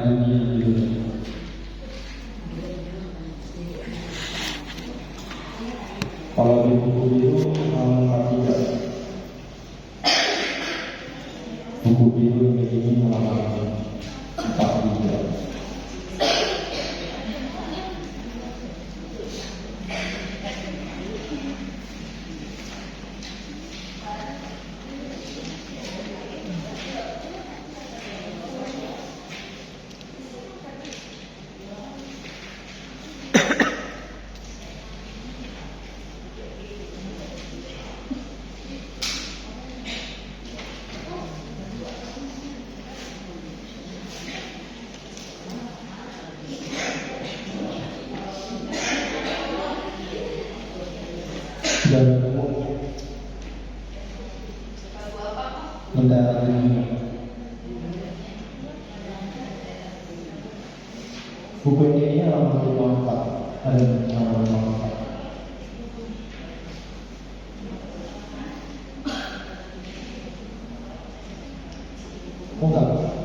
dunia juga. Kalau di buku biru halaman 43, buku biru ini halaman 43. Dan bendera dunia. Buku ini halaman 54, ada halaman 54. Oh enggak.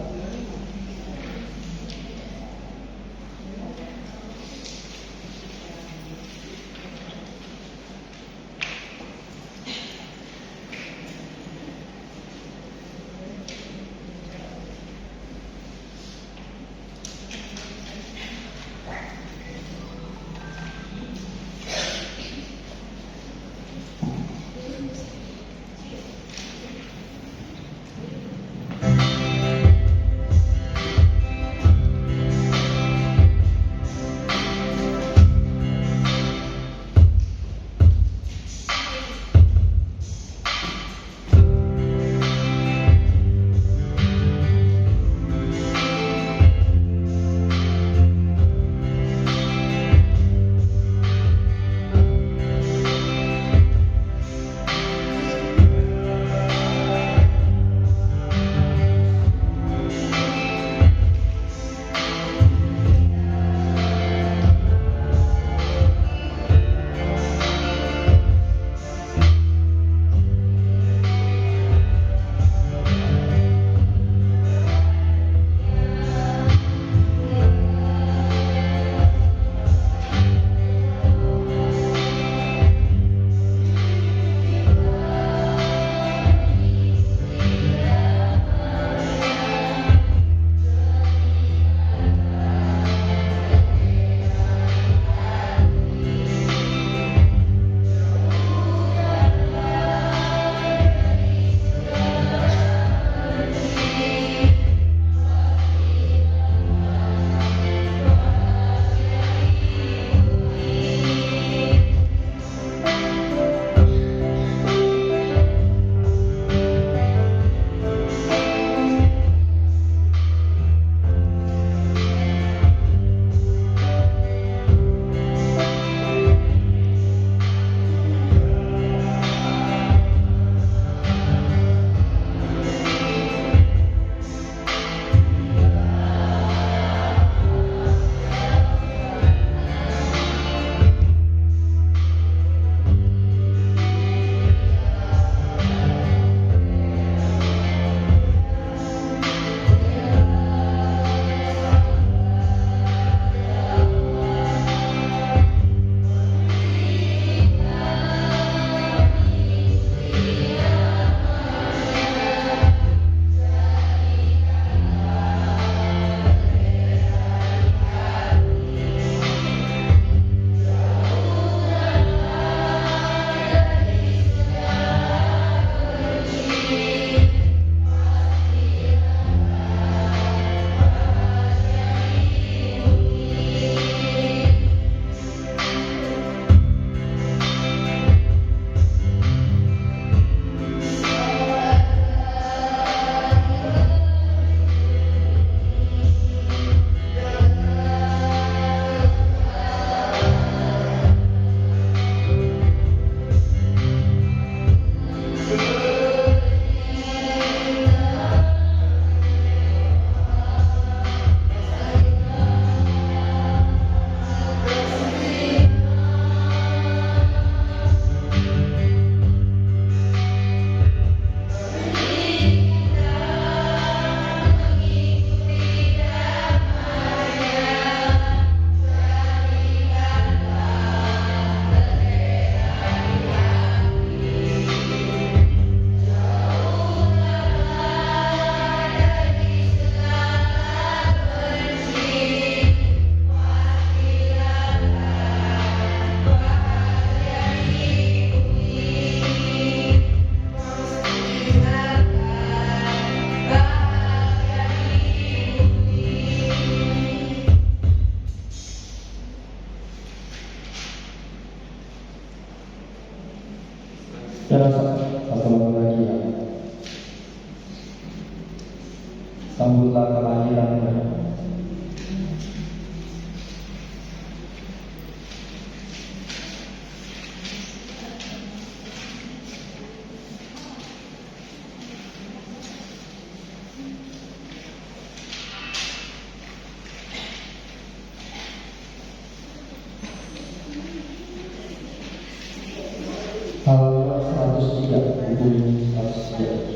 Sambutlah kelahirannya. Halaman 103, buku ini 103.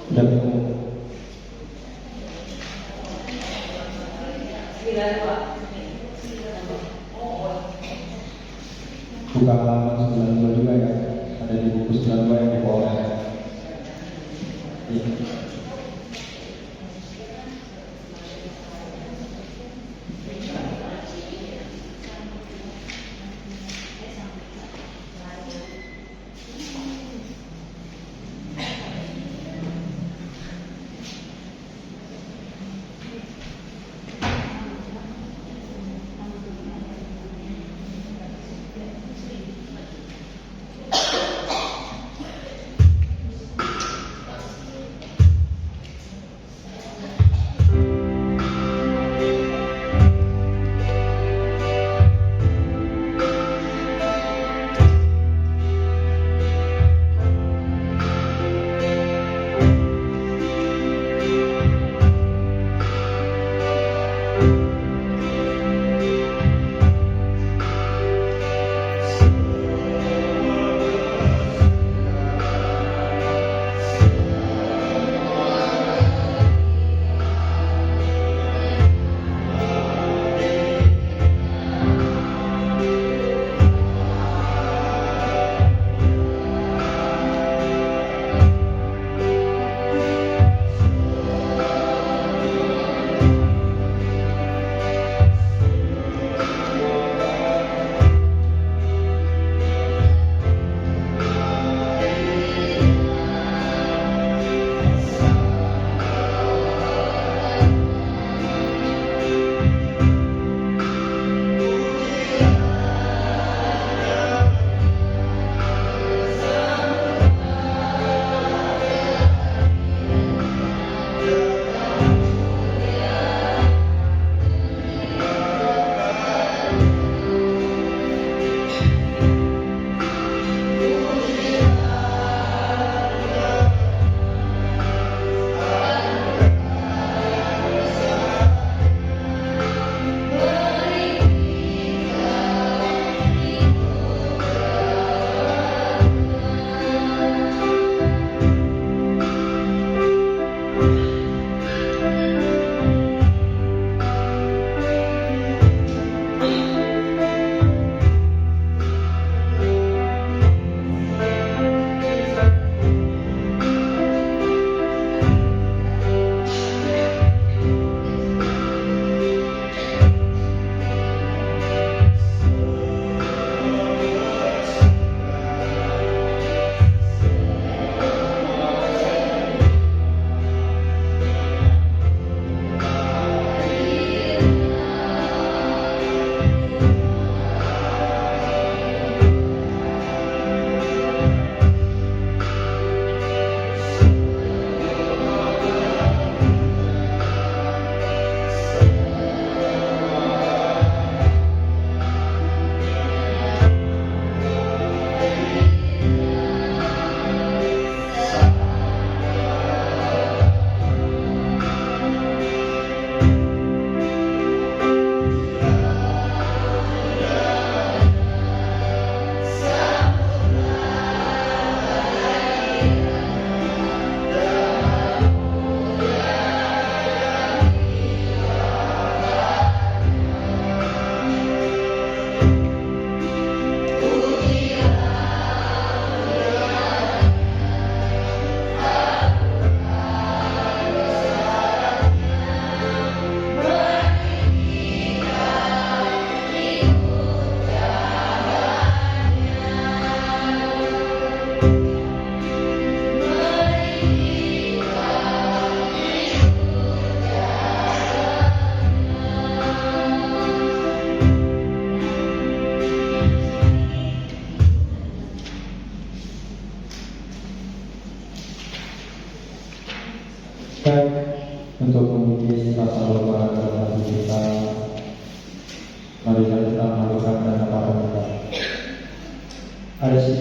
Sudah ketemu. Buka halaman 92 juga ya. Ada di buku 92 yang di bawah. Iya.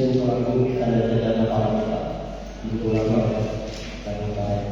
yaitu pelaku tindak pidana para diulang oleh dengan baik.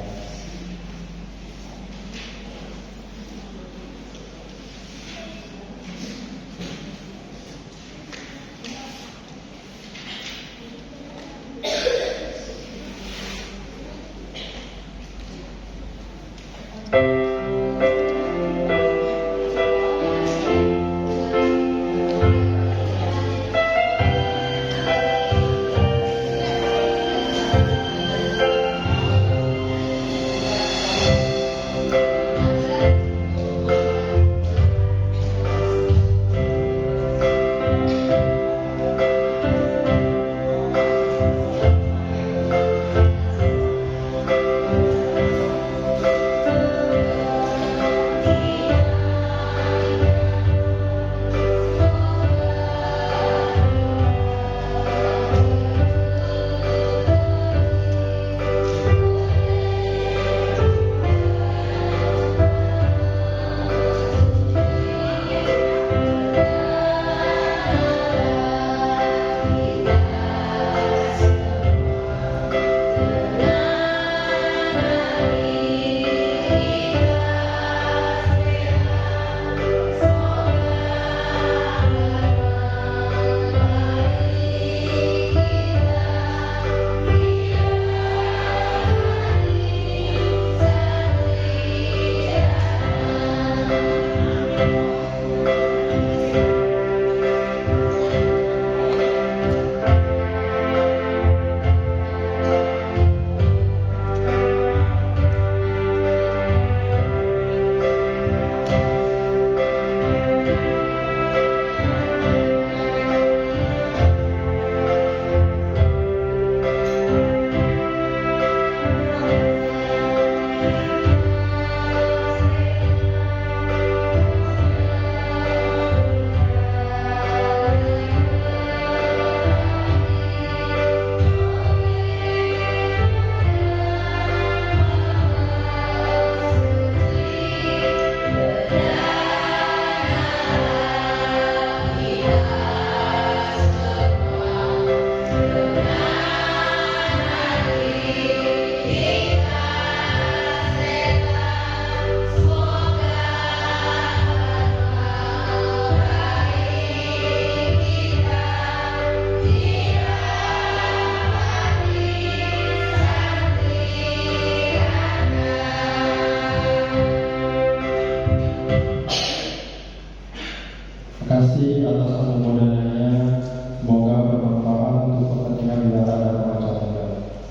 Terima kasih atas anugerahnya, semoga bermanfaat untuk kepentingan wihara dan Pancasilda.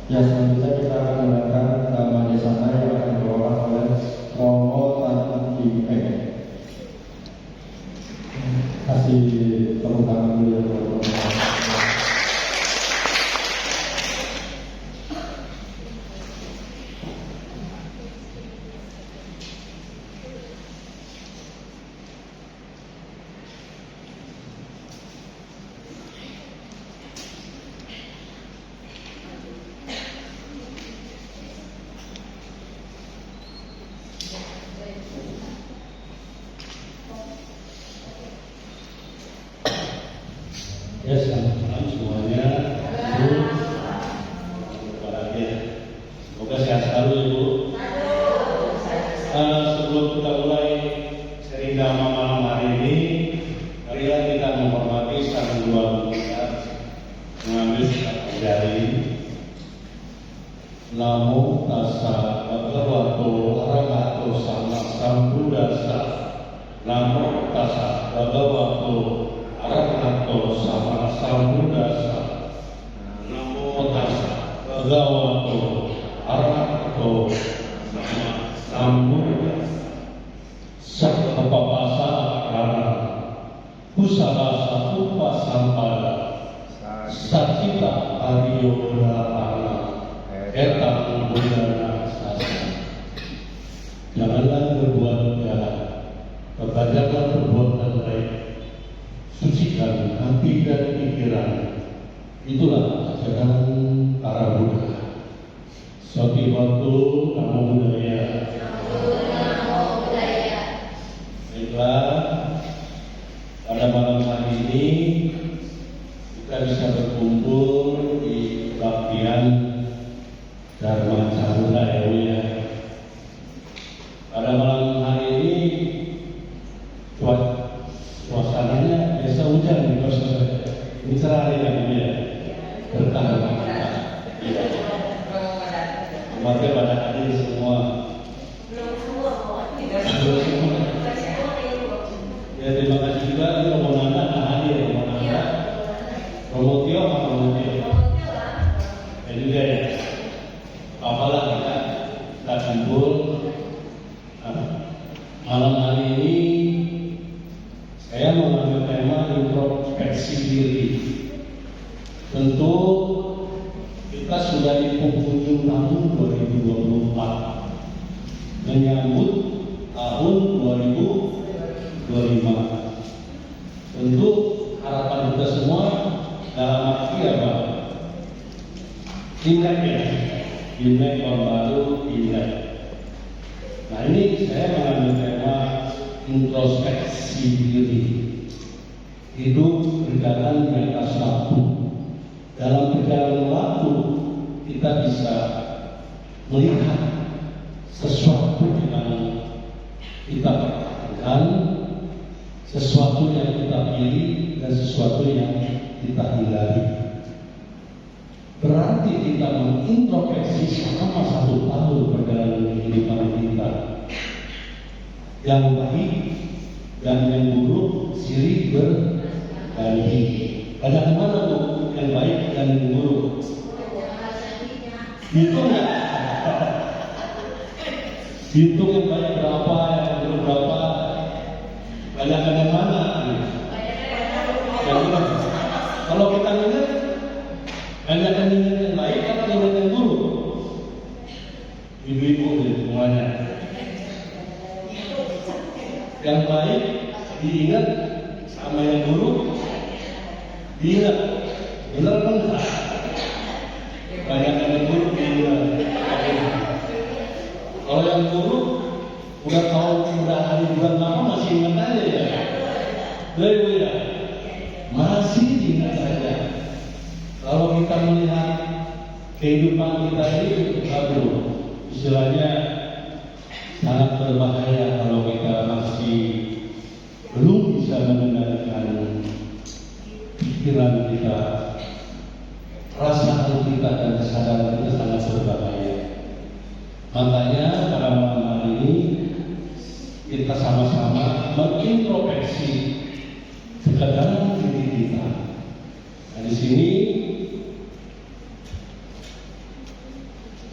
Ya, selanjutnya kita akan mendengarkan drama Desana yang akan dibawakan oleh Romo Tanti Peng. Kasih tepuk tangan dulu ya, Romo. Ya, selamat malam semuanya. Ibu, bahagia. Semoga sehat selalu, Ibu. Sebelum kita mulai seri drama malam hari ini, marilah kita menghormati sang dua kita, mengambil sikap dari Namo tassa bhagavato arahato sama sambuddhassa. Namo tassa bhagavato arahato sama sambuddhassa. Namo tassa bhagavato arahato sama sambuddhassa. Sakapapasa akara kusabasa upasampada sacita pariyodhana etang budana sasa. Janganlah berbuat jahat, perbanyaklah perbuatan baik, sucikan hati dan pikiran. Itulah ajaran para Buddha. Suatu waktu namo buddhaya. Baiklah, pada malam hari ini kita bisa berkumpul hujan di proses ini cerah ya, ya. Bertahan. Iya. Maka pada hadir semua. Ya terima kasih juga ini Romo Nanda hadir, Romo Nanda. Romo Tio apa Romo Tio? Ya juga ya. Apalah kita kumpul. Malam hari ini saya mengambil tema introspeksi diri. Tentu kita sudah di penghujung tahun 2024 menyambut tahun 2025. Tentu harapan kita semua dalam arti apa? Imlek ya, Imlek tahun baru, Imlek. Nah ini saya mengambil tema introspeksi diri. Hidup berjalan di atas waktu. Dalam perjalanan waktu kita bisa melihat sesuatu yang kita pertahankan, sesuatu yang kita pilih dan sesuatu yang kita hindari. Berarti kita mengintrospeksi selama 1 tahun perjalanan kehidupan kita. Yang baik dan yang buruk silih berbagi. Ada kemana tuh yang baik dan yang buruk? Hitung ya? Hitung yang baik berapa, yang buruk berapa? Banyak yang mana? Kalau kita ingat, banyak yang baik atau yang buruk? Ibu-ibu semuanya. Yang baik diingat sama yang buruk diingat. Benar kan? Banyak yang buruk diingat. Kalau yang buruk udah tahu udah hari bulan lama masih ingat aja ya. Ibu ya, masih ingat saja. Kalau kita melihat kehidupan kita ini, istilahnya sangat berbahaya kalau kita masih belum bisa mengendalikan pikiran kita, perasaan kita dan kesadaran kita sangat berbahaya. Makanya pada malam hari ini kita sama-sama mengintrospeksi ke dalam diri kita. Nah, di sini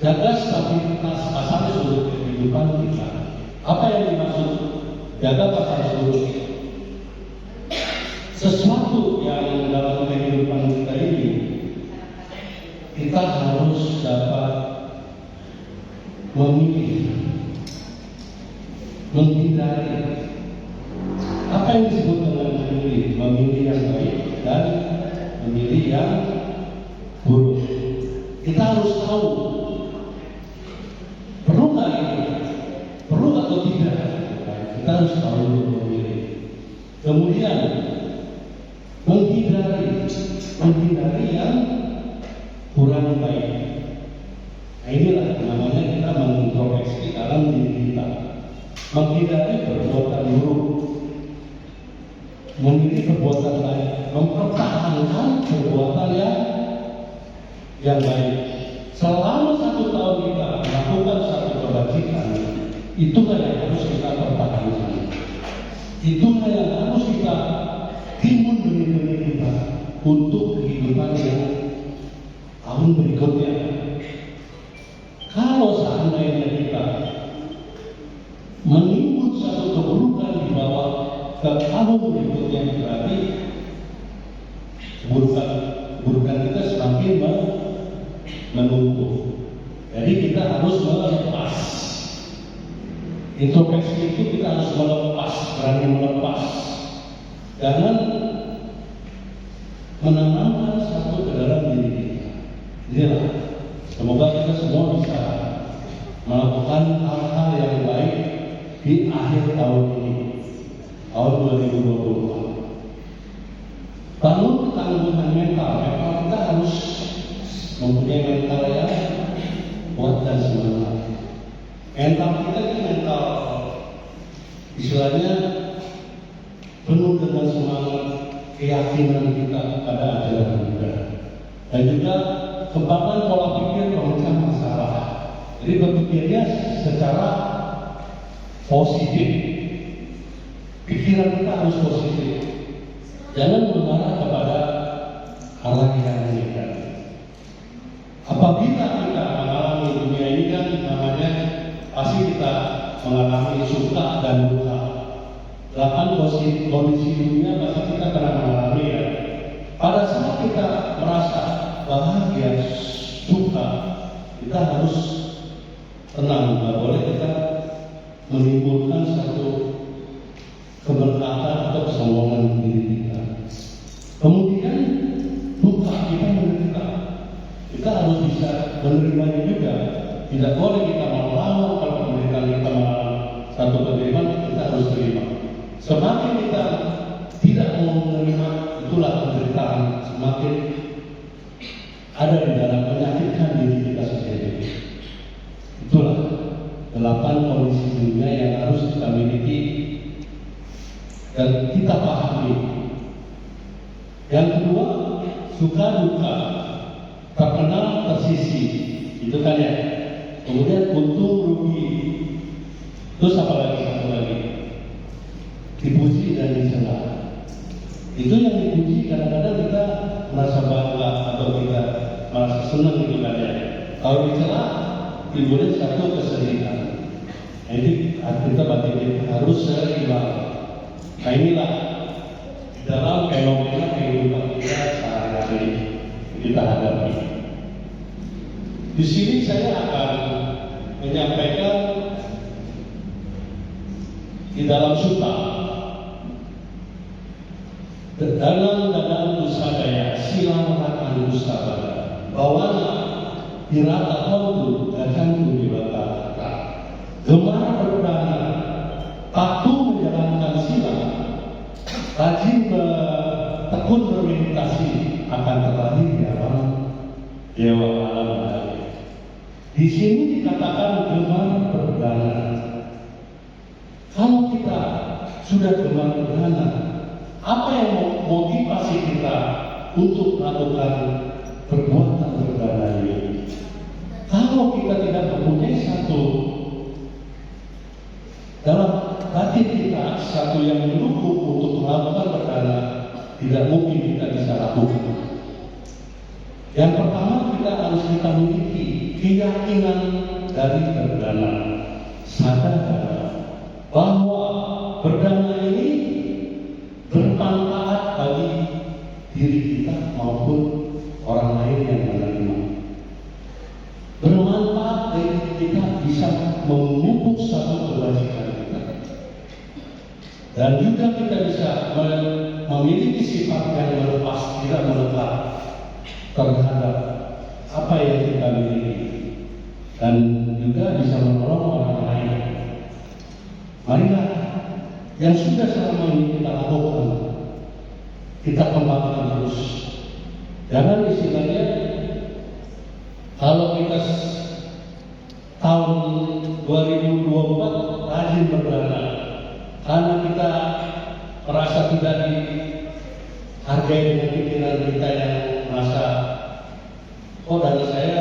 jaga stabilitas pasar surut kehidupan kita. Apa yang dimaksud jaga pasar surut? Sesuatu yang dalam kehidupan kita ini kita harus dapat memilih, menghindari. Apa yang disebut dengan memilih? Memilih yang baik dan memilih yang buruk. Kita harus tahu perlu nggak ini, perlu atau tidak. Kita harus tahu memilih. Kemudian menghindari yang kurang baik. Nah inilah namanya kita mengintrospeksi dalam diri kita. Menghindari perbuatan buruk, memilih perbuatan baik, mempertahankan perbuatan yang baik. Selama 1 tahun kita melakukan satu kebajikan, itulah yang harus kita pertahankan. Itulah yang harus kita timbun benih-benih kita untuk kehidupan yang tahun berikutnya. Kalau seandainya kita menimbun satu keburukan di bawah ke tahun berikutnya, berarti keburukan kita semakin menumpuk. Jadi kita harus melepas. Introspeksi itu kita harus melepas, berani melepas. Jangan menanamkan satu ke dalam diri kita. Inilah, semoga kita semua bisa melakukan hal-hal yang baik di akhir tahun ini, tahun 2024. Bangun ketangguhan mental kita harus mempunyai mental yang kuat dan semangat. Mental kita ini mental istilahnya penuh dengan semangat, keyakinan kita kepada ajaran Buddha, dan juga kembangkan pola pikir pemecah masalah. Jadi berpikirnya secara positif, pikiran kita harus positif, jangan mengarah kepada arah yang negatif. Apabila kita mengalami dunia ini kan namanya pasti kita mengalami suka dan duka. 8 kondisi dunia pasti kita pernah mengalami ya. Pada saat kita merasa bahagia, suka, kita harus tenang, nggak boleh kita menimbulkan satu keberkatan atau kesombongan diri kita. Kemudian duka kita menderita, kita harus bisa menerimanya juga. Tidak boleh kita melawan kalau penderitaan kita melawan satu penderitaan, kita harus terima. Semakin kita tidak mau menerima, itulah penderitaan semakin ada di dalam menyakitkan diri kita sendiri. Itulah 8 kondisi dunia yang harus kita miliki dan kita pahami. Yang kedua, suka duka, terkenal tersisi, itu kan ya. Kemudian untung rugi. Terus apa lagi? Satu lagi, dipuji dan dicela. Itu yang dipuji kadang-kadang kita merasa bangga atau kita merasa senang gitu kan ya. Kalau dicela, timbulnya satu kesedihan. Jadi kita batin harus seimbang. Nah inilah dalam fenomena kehidupan kita sehari-hari kita hadapi. Di sini saya akan menyampaikan di dalam sutta dalam dusta daya silang akan dusta pada bawana dirata kautu akan dibata gemar berdana patuh menjalankan sila rajin tekun bermeditasi akan terlahir di alam dewa alam bahagia. Di sini dikatakan gemar berdana. Kalau kita sudah gemar berdana, apa yang motivasi kita untuk melakukan perbuatan berdana ini? Kalau kita tidak mempunyai satu dalam hati kita, satu yang mendukung untuk melakukan berdana, tidak mungkin kita bisa lakukan. Yang pertama, kita miliki keyakinan dari berdana, sadar bahwa berdana ini bermanfaat bagi diri kita maupun orang lain yang menerima. Bermanfaat bagi kita bisa memupuk satu kebajikan kita, dan juga kita bisa memiliki sifat yang melepas, tidak melekat terhadap apa yang kita miliki, dan juga bisa menolong orang lain. Marilah yang sudah selama ini kita lakukan, kita kembangkan terus. Jangan istilahnya kalau kita tahun 2024 rajin berdana karena kita merasa tidak dihargai dengan pikiran kita yang merasa dana saya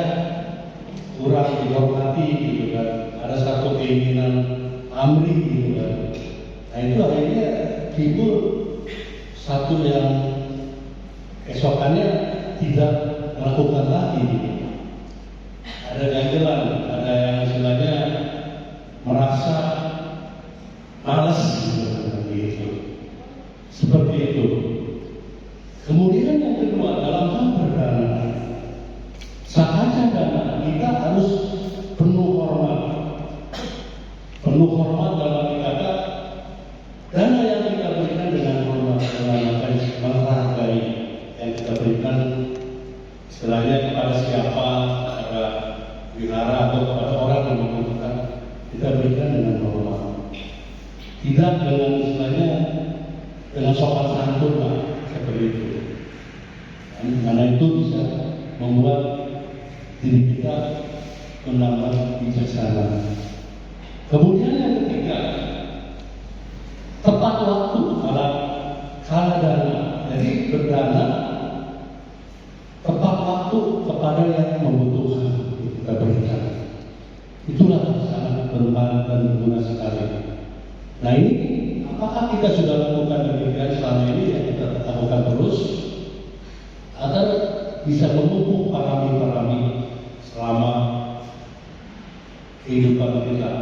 kurang dihormati gitu kan, ada satu keinginan amri gitu kan. Nah itu akhirnya timbul satu yang esokannya tidak melakukan lagi gitu. Ada ganjelan, ada yang istilahnya merasa malas gitu. Seperti itu. Kemudian yang kedua, dalam hal berdana, sahaja dana kita harus penuh hormat. Penuh hormat dalam kata dana yang kita berikan dengan hormat, dengan menghargai yang kita berikan, istilahnya kepada siapa, kepada wihara atau kepada orang yang membutuhkan, kita berikan dengan hormat. Tidak dengan istilahnya dengan sopan santun lah, seperti itu. Karena itu bisa membuat diri kita menambah bijaksana. Kemudian yang ketiga, tepat waktu kala dana. Jadi berdana tepat waktu kepada yang membutuhkan kita berikan. Itulah sangat bermanfaat dan berguna sekali. Nah ini, apakah kita sudah lakukan demikian selama ini, yang kita lakukan terus, agar bisa memupuk parami-parami selama kehidupan kita.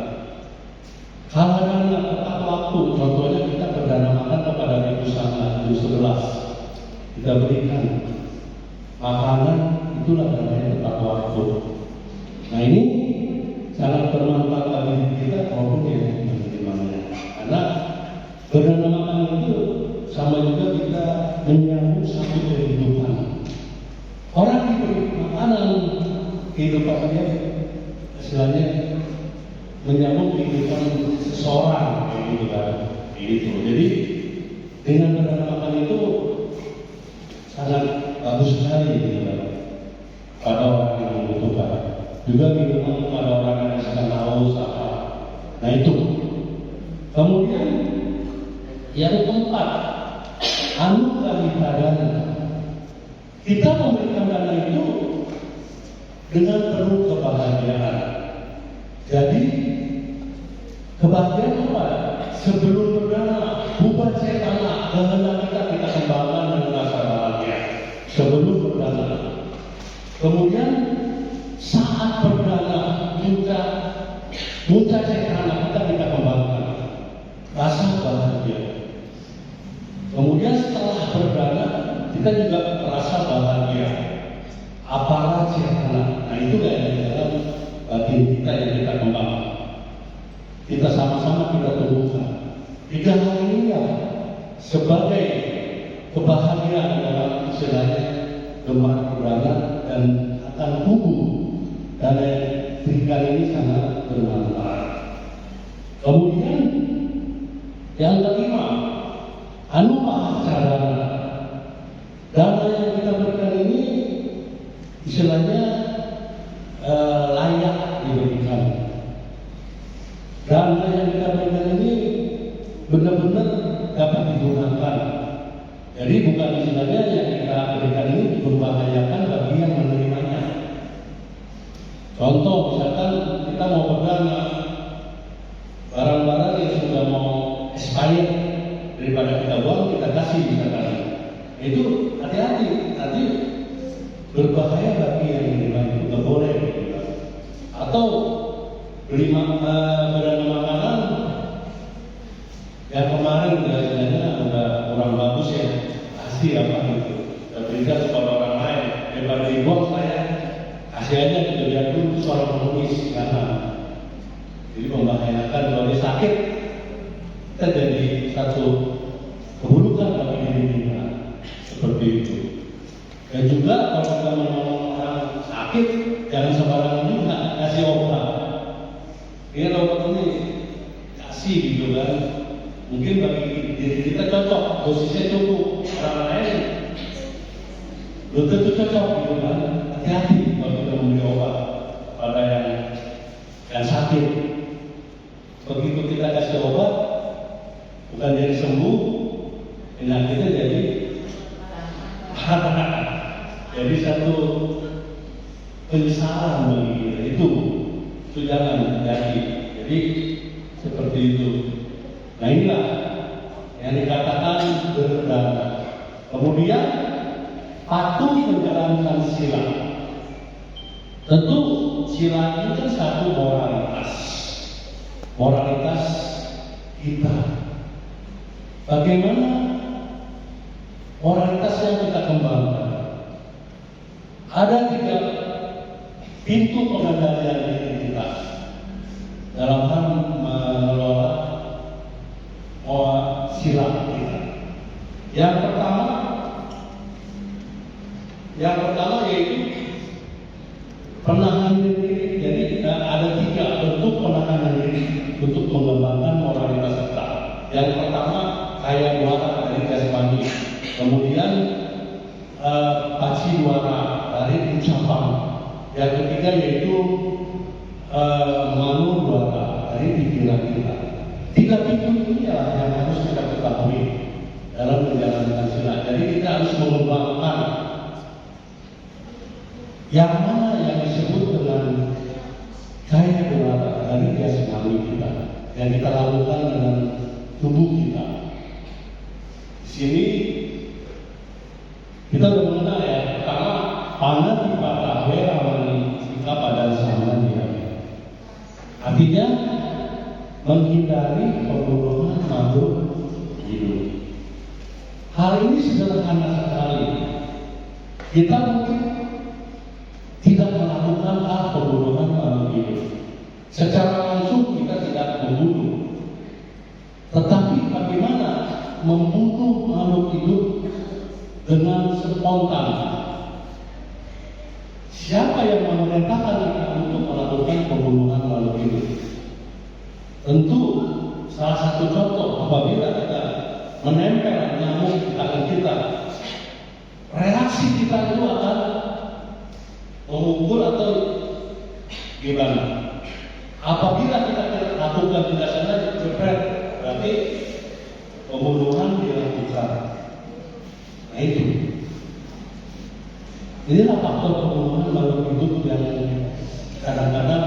Kalau dana tepat waktu, contohnya kita berdana makan kepada ibu sana, ibu 11, kita berikan makanan, itulah namanya tepat waktu. Nah ini sangat bermanfaat bagi diri kita maupun yang menerimanya. Karena berdana makan itu sama juga kita menyambut satu kehidupan. Orang diberi makanan, kehidupannya istilahnya menyambut kehidupan seseorang, gitu kan. Gitu. Jadi dengan berdana makan itu sangat bagus sekali, gitu kan, pada orang yang membutuhkan. Juga minuman kepada orang yang sedang haus apa. Nah itu. Kemudian yang keempat, anugerah dana. Kita memberikan dana itu dengan penuh kebahagiaan. Jadi kebahagiaan apa? Sebelum berdana, bukan setana, kehendak kita kembangkan dengan rasa bahagia sebelum berdana. Kemudian saat berdana, muncak setana kita kembangkan rasa bahagia. Kemudian setelah berdana, kita juga merasa bahagia. Aparat setana, nah itu yang di dalam batin kita yang kita kembangkan. Kita sama-sama kita tumbuhkan. 3 hal ini ya sebagai kebahagiaan dalam istilahnya gemar berdana dan akan tumbuh. Dan berikan ini sangat bermanfaat. Kemudian yang kelima, anugerah dana. Dana yang kita berikan ini istilahnya layak diberikan. Dana yang kita berikan ini benar-benar dapat digunakan. Jadi bukan istilahnya yang kita berikan ini membahayakan bagi yang menerimanya. Contoh misalkan kita mau berdana barang-barang yang sudah mau expired, daripada kita buang kita kasih misalkan. Itu hati-hati, nanti berbahaya bagi yang menerima itu, nggak boleh. Atau beli berdana makanan yang kemarin istilahnya udah kurang bagus ya, kasih apa gitu, kita berikan kepada orang lain daripada dibuang, saya kasih aja gitu, biar dulu soal pengemis karena jadi membahayakan. Kalau dia sakit, kita jadi satu keburukan bagi diri kita, seperti itu. Dan juga kalau kita menolong orang sakit, jangan sembarangan juga kasih obat. Ini obat ini kasih gitu kan. Mungkin bagi diri kita cocok, dosisnya cukup, orang lain belum tentu cocok gitu kan. Hati-hati kalau kita memberi obat pada yang sakit. Begitu kita kasih obat, bukan jadi sembuh, penyakitnya jadi jadi satu penyesalan bagi kita. Itu jangan terjadi. Jadi seperti itu. Nah inilah yang dikatakan berdana. Kemudian patuh menjalankan sila. Tentu sila itu kan satu moralitas kita. Bagaimana moralitas yang kita kembangkan? Ada 3 pintu pengendalian diri kita dalam hal mengelola sila kita. Yang pertama yaitu penahanan diri. Jadi ada 3 bentuk penahanan diri untuk mengembangkan moralitas kita. Yang pertama kaya duara dari jasmani, kemudian paci duara dari ucapan. Yang ketiga yaitu manu duara dari pikiran kita. 3 pintu ini yang harus kita ketahui dalam menjalankan sila. Jadi kita harus mengembangkan yang mana yang disebut dengan cahaya doa dari jasmani kita yang kita lakukan dengan tubuh kita. Di sini kita sudah mengenal ya, pertama panah dipatah awani kita pada zaman dia. Artinya menghindari pembunuhan makhluk hidup. Hal ini sederhana sekali. Kita mungkin tidak melakukan pembunuhan makhluk hidup. Secara langsung kita tidak membunuh. Tetapi bagaimana membunuh makhluk hidup dengan spontan? Siapa yang memerintahkan kita untuk melakukan pembunuhan makhluk hidup? Tentu salah satu contoh apabila kita menempel nyamuk di tangan kita, reaksi kita itu akan memukul atau gimana? Apabila kita lakukan tidak sengaja jepret, berarti pembunuhan dilakukan. Nah itu. Inilah faktor pembunuhan makhluk hidup yang kadang-kadang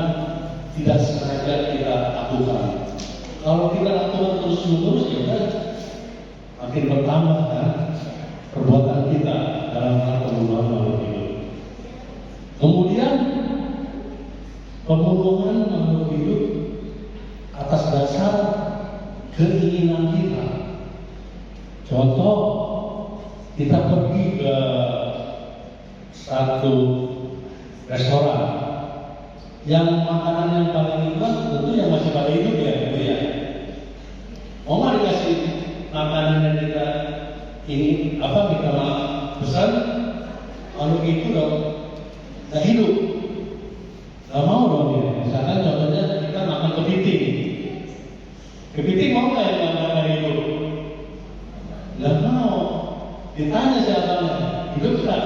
tidak sengaja kita lakukan. Kalau kita lakukan terus-menerus, ya kan makin bertambah kan perbuatan kita dalam hal pembunuhan makhluk hidup. Kemudian pembunuhan makhluk hidup atas dasar keinginan kita. Contoh, kita pergi ke satu restoran yang makanan yang paling nikmat tentu yang masih pada hidup ya, gitu ya. Mau nggak dikasih makanan yang kita ini kita pesan, makhluk itu dong nggak hidup, nggak mau dong ya. Misalkan contohnya kita makan kepiting mau nggak yang nggak hidup? Nggak mau. Ditanya siapanya, hidup nggak?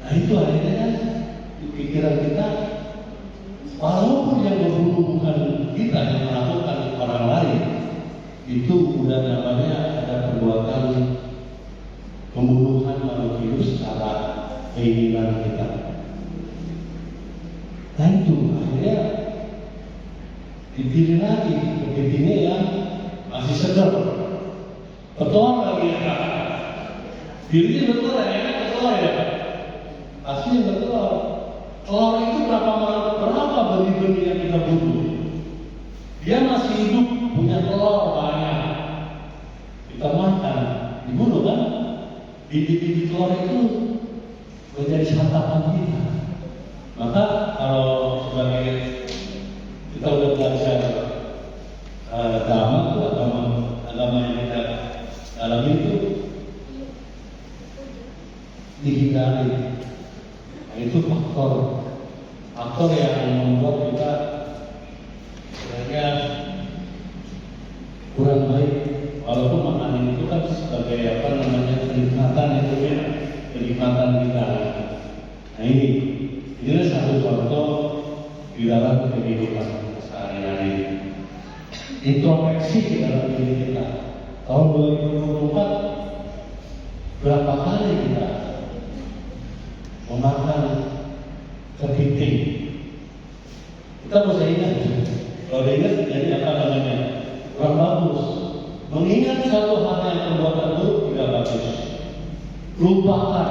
Nah itu akhirnya kan pikiran kita, walaupun yang membunuh bukan kita yang melakukan orang lain, itu udah namanya ada perbuatan pembunuhan makhluk hidup secara keinginan kita. Nah itu akhirnya dipilih lagi kepitingnya yang masih segar, betul lagi ya. Dirinya betul enak betul ya. Pasti yang bertelur. Telur itu berapa benih-benih yang kita bunuh? Dia masih hidup, punya telur banyak. Kita makan, dibunuh kan? Bibit-bibit telur itu menjadi santapan kita. Maka kalau sebagai kita udah belajar agama yang kita alami itu dihindari. Nah, itu faktor yang membuat kita sebenarnya kurang baik. Walaupun makanan itu kan sebagai kenikmatan kenikmatan kita. Nah inilah satu contoh di dalam kehidupan sehari-hari. Introspeksi di dalam diri kita. Tahun 2024 berapa kali kita memakan kepiting? Kita bisa ingat, kalau ingat jadi apa namanya? Kurang bagus. Mengingat satu hal yang perbuatan buruk tidak bagus. Lupakan.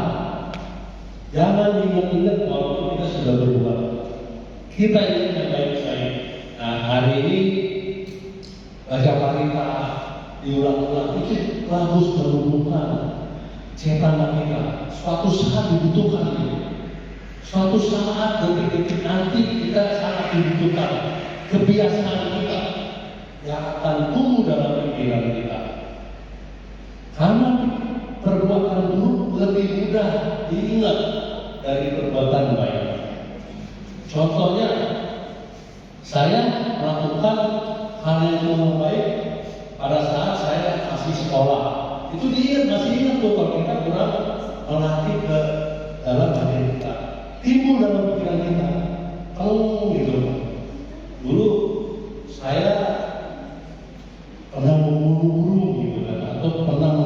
Jangan ingat-ingat walaupun kita sudah berbuat. Kita ingat yang baik-baik. Nah hari ini baca parita diulang-ulang itu bagus menumbuhkan cetana kita. Suatu saat dibutuhkan ini. Suatu saat detik-detik nanti kita sangat dibutuhkan kebiasaan kita yang akan tumbuh dalam pikiran kita. Karena perbuatan buruk lebih mudah diingat dari perbuatan baik. Contohnya, saya melakukan hal yang kurang baik pada saat saya masih sekolah. Itu masih ingat tuh kalau kita kurang melatih ke dalam hati kita. Timbul dalam pikiran kita, gitu. Dulu saya pernah membunuh burung gitu kan, atau pernah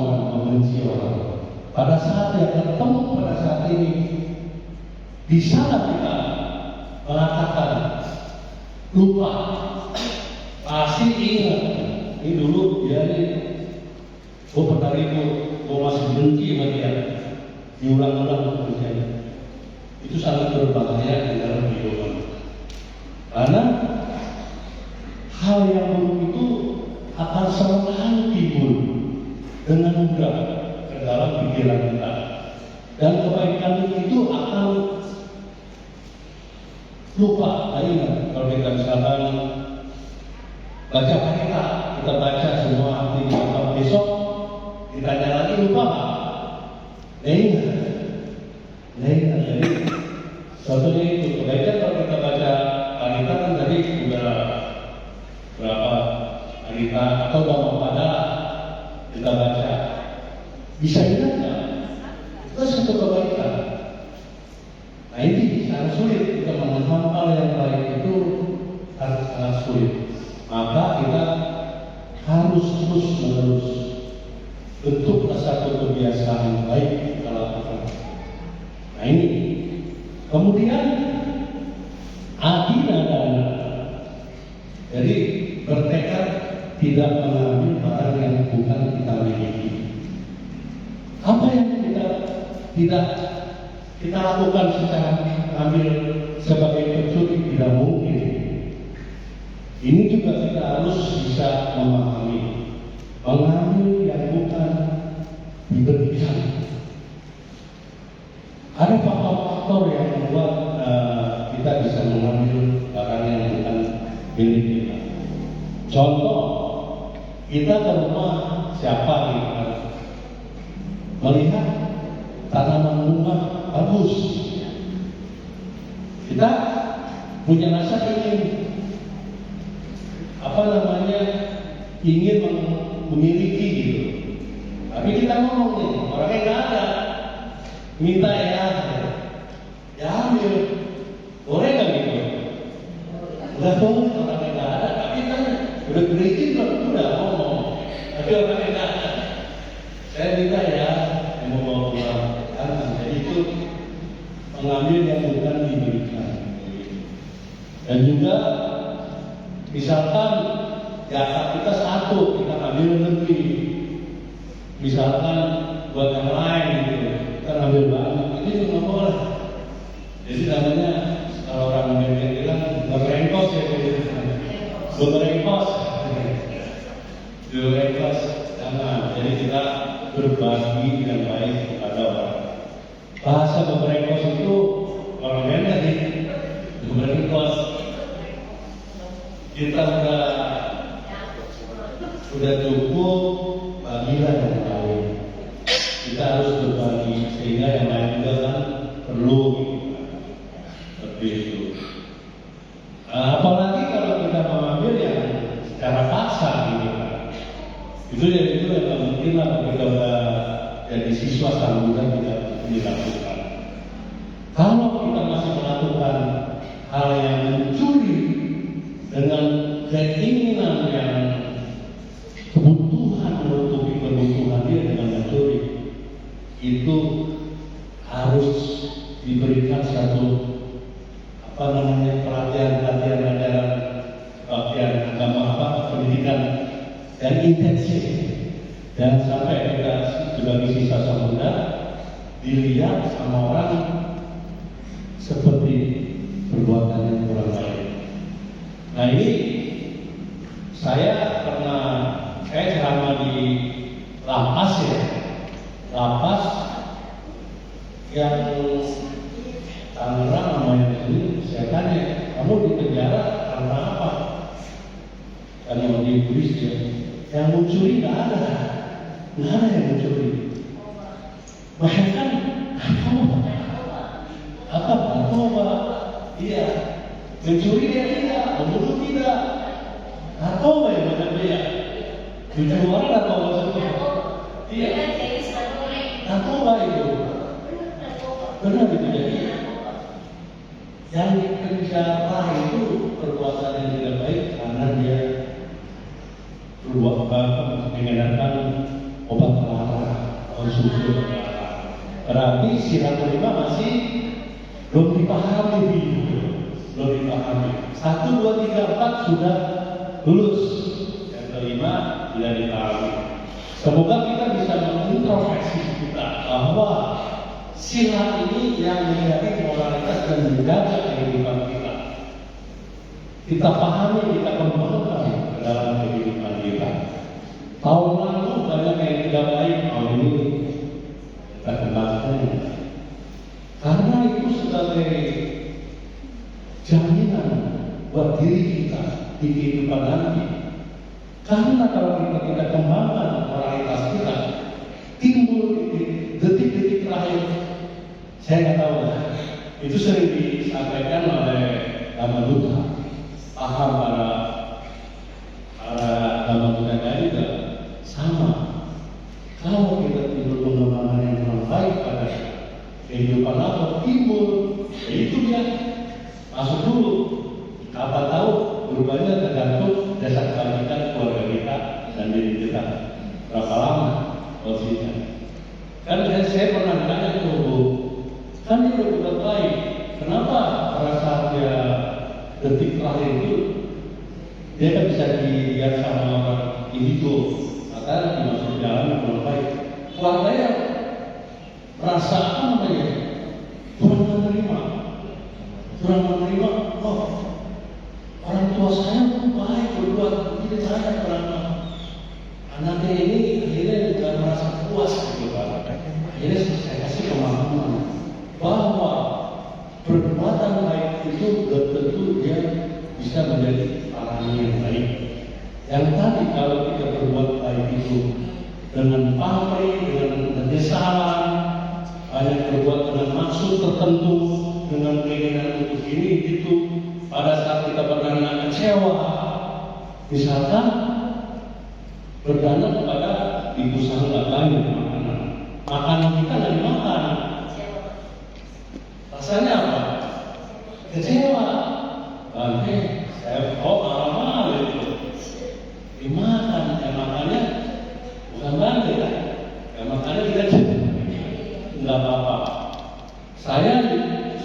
orang, membenci orang. Pada saat yang ketemu pada saat ini, di sana kita mengatakan lupa, pasti ingat. Ini dulu dia ini, pernah ribut, masih benci sama dia, diulang-ulang kebenciannya. Itu sangat berbahaya di dalam kehidupan. Karena hal yang buruk itu akan selalu timbul dengan mudah ke dalam pikiran kita, dan kebaikan itu akan lupa. Nah, ingat kalau kita misalkan baca kita baca semua arti atau besok ditanya lagi lupa nggak? Ingat. Jadi contohnya itu kebaikan kalau kita baca Alita kan tadi udah berapa Alita atau Bapa Pada kita baca, bisa ingat nggak? Itu satu kebaikan. Nah ini sangat sulit kita mengenal hal yang baik itu sangat sulit. Maka kita harus terus-menerus bentuk satu kebiasaan baik kita lakukan. Nah ini kemudian adina dan jadi bertekad tidak mengambil barang yang bukan kita miliki. Apa yang kita tidak kita lakukan secara ambil sebagai pencuri tidak mungkin. Ini juga kita harus bisa memahami, mengambil yang bukan diberikan. Ada faktor-faktor yang membuat kita bisa mengambil barang yang bukan milik kita. Contoh, kita ke rumah siapa gitu, melihat tanaman rumah bagus, kita punya rasa ingin memiliki gitu. Tapi kita ngomong nih, orangnya nggak ada, minta ya ambil, boleh nggak gitu? Udah tuh orangnya nggak ada, tapi kan udah berizin belum, udah ngomong, tapi orangnya nggak ada. Saya minta ya, yang mau bawa pulang, kan? Jadi itu mengambil yang bukan diberikan. Dan juga misalkan jatah kita satu, kita ambil lebih. Misalkan buat yang lain gitu, kita ambil banyak, itu nggak boleh. Jadi namanya kalau orang Amerika bilang berengkos ya, berengkos, jangan. Jadi kita berbagi dengan baik kepada orang. Bahasa berengkos itu orang Amerika nih, berengkos. Kita udah cukup, bagilah yang lain. Kita harus berbagi sehingga yang lain juga kan perlu gitu. Seperti itu. Apalagi kalau kita mengambil yang secara paksa gitu kan. Itu yang mungkin lah kita udah jadi siswa sambutan tidak dilakukan. Kalau kita masih melakukan hal yang mencuri dengan keinginan yang kebutuhan menutupi kebutuhan dia dengan mencuri, itu harus diberikan satu pelatihan ajaran bagian agama pendidikan dan intensif, dan sampai kita sebagai siswa muda dilihat sama orang seperti perbuatan yang kurang baik. Nah ini saya ceramah di lapas ya, lapas yang Tangerang namanya sini. Saya tanya, kamu di penjara karena apa? Karena di polis ya, yang mencuri nggak ada yang mencuri. Bahkan narkoba, iya, mencuri dia tidak, membunuh tidak. Narkoba yang macam dia, tujuh orang narkoba semua. Iya, narkoba itu, benar itu jadi. Yang penjara itu perbuatan yang tidak baik karena dia mengedarkan obat terlarang. konsumsi negara. Berarti sila kelima masih belum dipahami, belum dipahami. 1, 2, 3, 4 sudah lulus. Yang kelima tidak dipahami. Semoga kita bisa mengintrospeksi kita bahwa sila ini yang menjadi moralitas dan menjaga kehidupan kita. Kita pahami, kita kembangkan ke dalam kehidupan kita. Tahun lalu banyak yang tidak baik, tahun ini kita kembangkan. Karena itu sebagai jaminan buat diri kita di kehidupan nanti. Karena kalau kita tidak kembangkan moralitas kita, timbul di detik-detik terakhir. Saya nggak tahu, itu sering disampaikan oleh Dhamma Duta. Paham para Dhamma Duta tadi juga sama. Kalau kita timbul pengembangan yang kurang baik pada kehidupan apa timbul, ya itu dia masuk dulu. Apa tahu berubahnya tergantung dasar kelanjutan keluarga kita dan diri kita berapa lama posisinya. Kan saya pernah tanya ke Bu, kan dia udah berbuat baik, kenapa pada saat dia detik terakhir itu dia kan bisa dilihat sama orang indigo, maka dimasuk jalan yang kurang baik. Keluarganya merasa apa namanya? Kurang menerima. Oh, orang tua saya pun baik berbuat begini, saya kurang. Anaknya ini akhirnya juga merasa puas gitu Pak. Akhirnya saya kasih pemahaman bahwa perbuatan baik itu belum tentu dia bisa menjadi orang yang baik. Yang tadi kalau kita berbuat baik itu dengan pamrih, dengan penyesalan, banyak berbuat dengan maksud tertentu, dengan keinginan untuk ini itu, pada saat kita berdana kecewa, misalkan berdana kepada ibu sang nggak banyak makanan kita nggak dimakan, rasanya apa? Kecewa. Saya marah itu dimakan, makannya bukan banget ya, makannya kita nggak apa-apa. Saya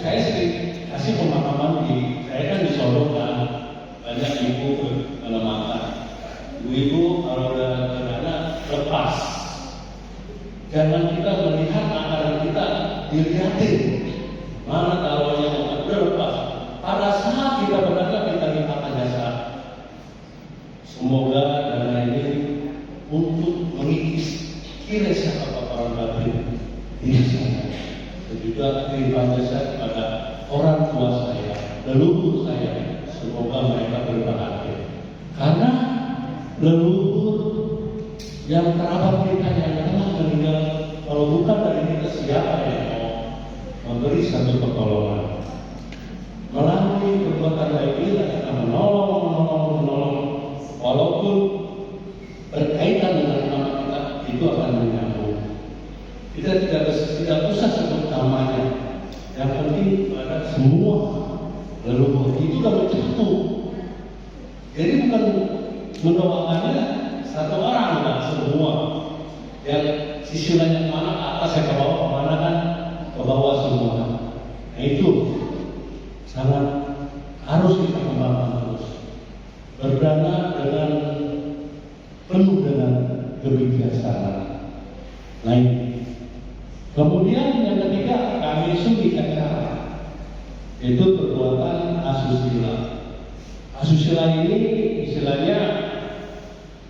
sering kasih pemahaman saya kan di Solo kan banyak ibu kalau makan. Ibu kalau udah berdana lepas. Jangan kita melihat makanan kita dilihatin. Mana taruhnya udah lepas. Pada saat kita berdana kita lihat jasa. Semoga dana ini untuk mengikis kira siapa orang batin di sana. Dan juga terima jasa kepada orang tua saya, leluhur saya. Semoga mereka berbahagia. Karena leluhur yang kerabat kita yang telah meninggal, kalau bukan dari kita siapa yang mau memberi satu pertolongan? Melalui perbuatan baik ini kita menolong, walaupun berkaitan dengan nama kita itu akan menyambung. Kita tidak usah sebut namanya. Yang penting pada semua leluhur itu sudah menjatuh. Jadi bukan mendoakannya satu orang, enggak semua. Yang sisilanya kemana ke atas, saya ke bawah, kemana kan ke bawah semua. Nah itu sangat harus kita kembangkan terus. Berdana dengan penuh dengan kebijaksanaan. Lain. Kemudian yang ketiga kami suri acara, yaitu perbuatan asusila. Asusila ini istilahnya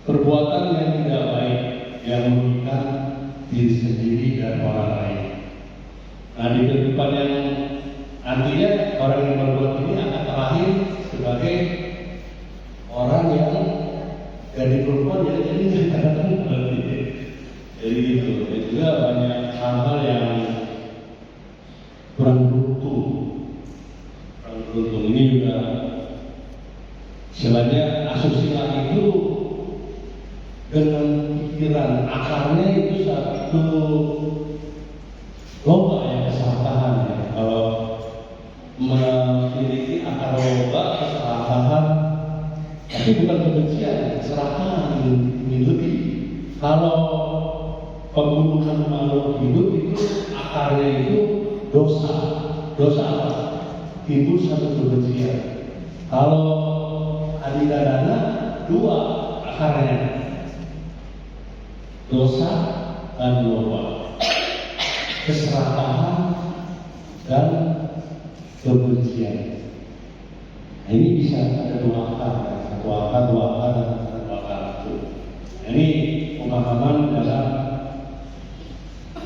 perbuatan yang tidak baik yang merugikan diri sendiri dan orang lain. Nah di kehidupan yang nantinya orang yang berbuat ini akan terlahir sebagai orang yang dari perempuan jadi dikatakan berarti. Jadi gitu. Dan juga banyak hal-hal yang kurang beruntung. Ini juga istilahnya asusila itu dengan pikiran akarnya itu satu lomba yang keserakahan ya. Kalau memiliki akar lomba keserakahan, tapi bukan kebencian, keserakahan ini lebih. Kalau pembunuh pembunuhan makhluk hidup itu akarnya itu dosa. Dosa apa? Timbul satu kebencian. Kalau adidadana dua akarnya, dosa dan loba, keserakahan dan kebencian. Nah, ini bisa ada dua akar, satu akar, dua akar, dan satu akar itu. Nah, ini pemahaman dalam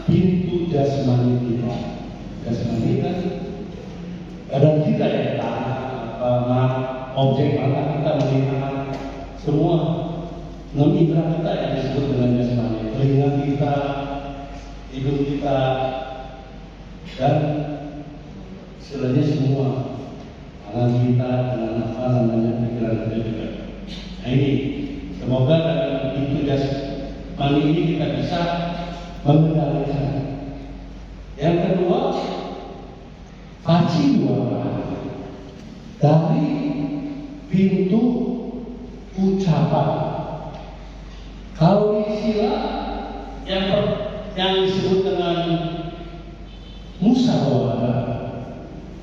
pintu jasmani kita. Jasmani kan badan kita ya, objek mata kita melihat semua 6 indera kita yang disebut dengan jasmani. Telinga kita, hidung kita, dan istilahnya semua. Tangan kita, dengan apa namanya, pikiran kita juga. Nah ini, semoga dalam pintu jasmani ini kita bisa mengendalikan. Yang kedua, paci dua dari pintu ucapan. Kalau istilah yang disebut dengan musyawarah,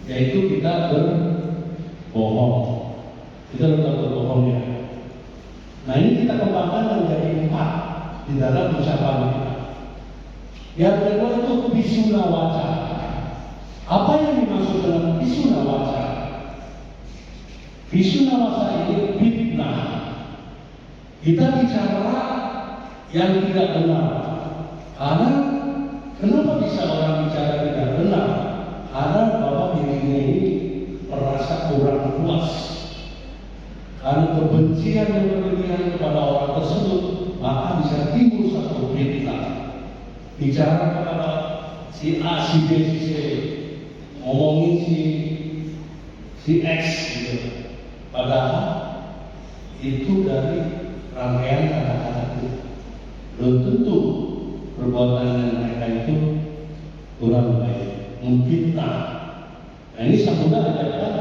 yaitu kita berbohong. Kita tetap berbohongnya. Nah ini kita kembangkan menjadi 4 di dalam ucapan kita. Yang kedua itu pisuna waca. Apa yang dimaksud dengan pisuna waca? Pisuna waca ini fitnah. Kita bicara yang tidak benar. Karena kenapa bisa orang bicara tidak benar? Karena bahwa dirinya ini merasa kurang puas. Karena kebencian yang berlebihan kepada orang tersebut, maka bisa timbul satu fitnah. Bicara kepada si A, si B, si C, ngomongin si X gitu. Padahal itu dari rangkaian kata-kata itu. Belum tentu perbuatan mereka itu kurang baik, memfitnah. Nah ini Samuda ajarkan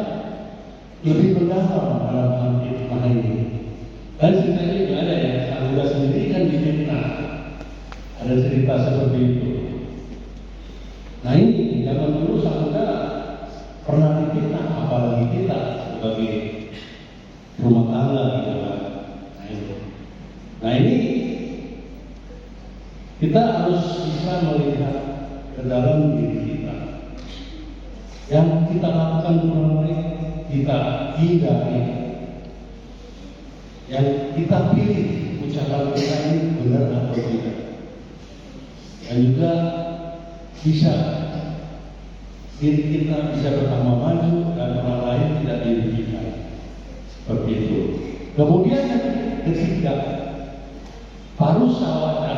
lebih mendalam dalam hal fitnah ini. Dan ceritanya juga ada ya, Samuda sendiri kan difitnah. Ada cerita seperti itu. Nah ini zaman dulu Samuda pernah difitnah, apalagi kita sebagai rumah tangga gitu kan. Nah ini kita harus bisa melihat ke dalam diri kita. Yang kita lakukan kurang baik, kita hindari. Yang kita pilih ucapan kita ini benar atau tidak. Dan juga bisa diri kita bisa bertambah maju dan orang lain tidak dirugikan. Seperti itu. Kemudian yang ketiga, parusa waca.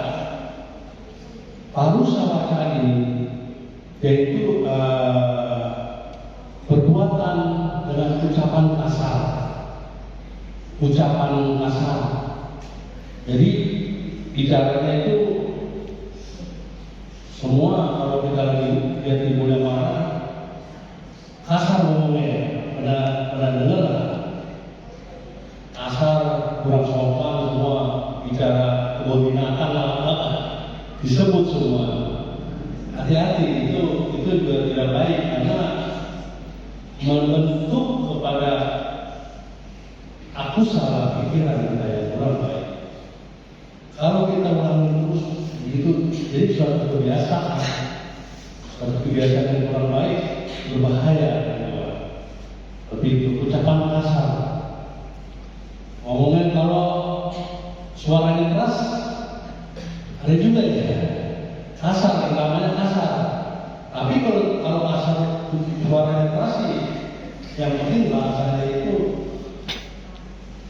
Parusa waca ini yaitu perbuatan dengan ucapan kasar. Ucapan kasar. Jadi bicaranya itu semua kalau kita lagi lihat ibu yang marah kasar ngomongnya. Pernah dengar lah? Kasar, kurang sopan semua, bicara kebun binatang apa disebut semua. Hati-hati, itu juga tidak baik karena membentuk kepada aku salah pikiran kita yang kurang baik. Kalau kita ulangi terus itu jadi suatu kebiasaan, yang kurang baik, berbahaya. Seperti itu, ucapan kasar. Ngomongnya kalau suaranya keras, ada juga ya kasar, namanya kasar. Tapi kalau kasar suaranya keras sih, yang penting bahasanya itu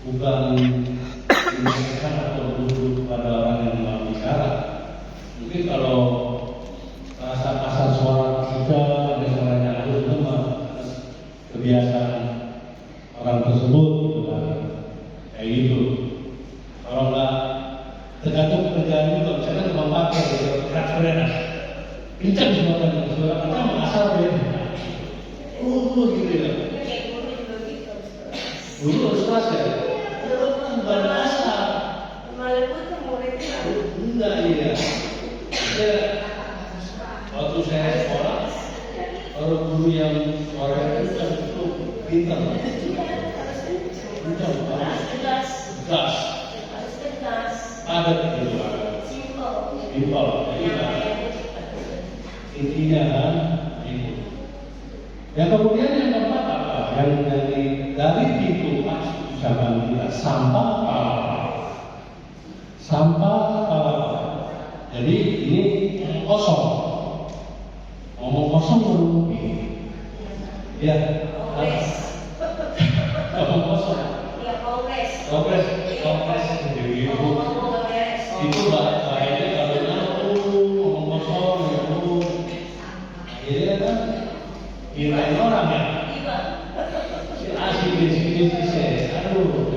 bukan menyenangkan atau buruk pada orang yang mau bicara. Mungkin kalau kasar suara juga ada suaranya halus itu mah kebiasaan orang tersebut gitu kan. Kayak gitu. Kalau nggak tergantung pekerjaan juga, misalnya tukang parkir gitu, keren, kencang suara kencang asal ya. Gitu ya. Dulu harus keras ya. Bukan asal. Enggak iya. Waktu saya sekolah, kalau guru yang suara itu pintar, gas, padat gitu, simpel. Intinya kan itu. Yang kemudian yang keempat apa? Yang dari pintu masuk ucapan kita sampah palapa. Sampah palapa. Jadi ini kosong. Ngomong kosong berumpi. Ya. Ngomong kosong. Kongres sendiri itu bahayanya karena ngomong kosong itu. Akhirnya kan kirain orang ya. Si asik di sini, aduh.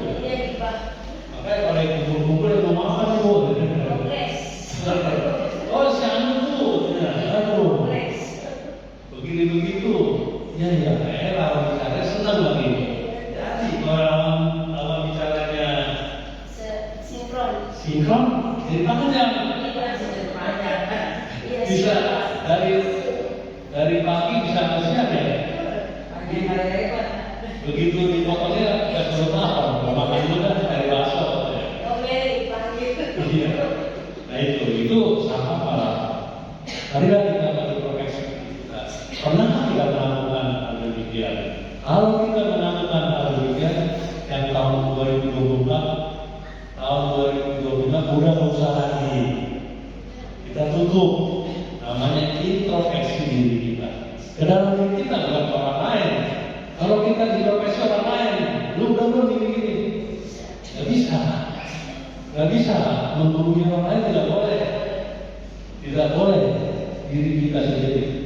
Makanya kalau kumpul-kumpul yang ngomong apa sih bu? Oh si anu tuh, aduh. Begitu, ya, lawan bicara senang lagi. Jadi kalau lawan bicaranya sinkron, jadi panjang. Bisa dari pagi bisa ke siang ya. Begitu dipotongnya nggak suruh apa, makan juga dari bakso. Iya. Nah itu sama malah. Marilah kita berprofesi. Pernah kita melakukan hal demikian? Kalau kita melakukan hal demikian, yang tahun 2024, udah usaha lagi. Kita tutup, namanya introspeksi diri kita. Ke dalam diri kita bukan orang lain. Kalau kita introspeksi orang lain, lu gini, nggak bisa. Menggurui orang lain tidak boleh. Diri kita sendiri.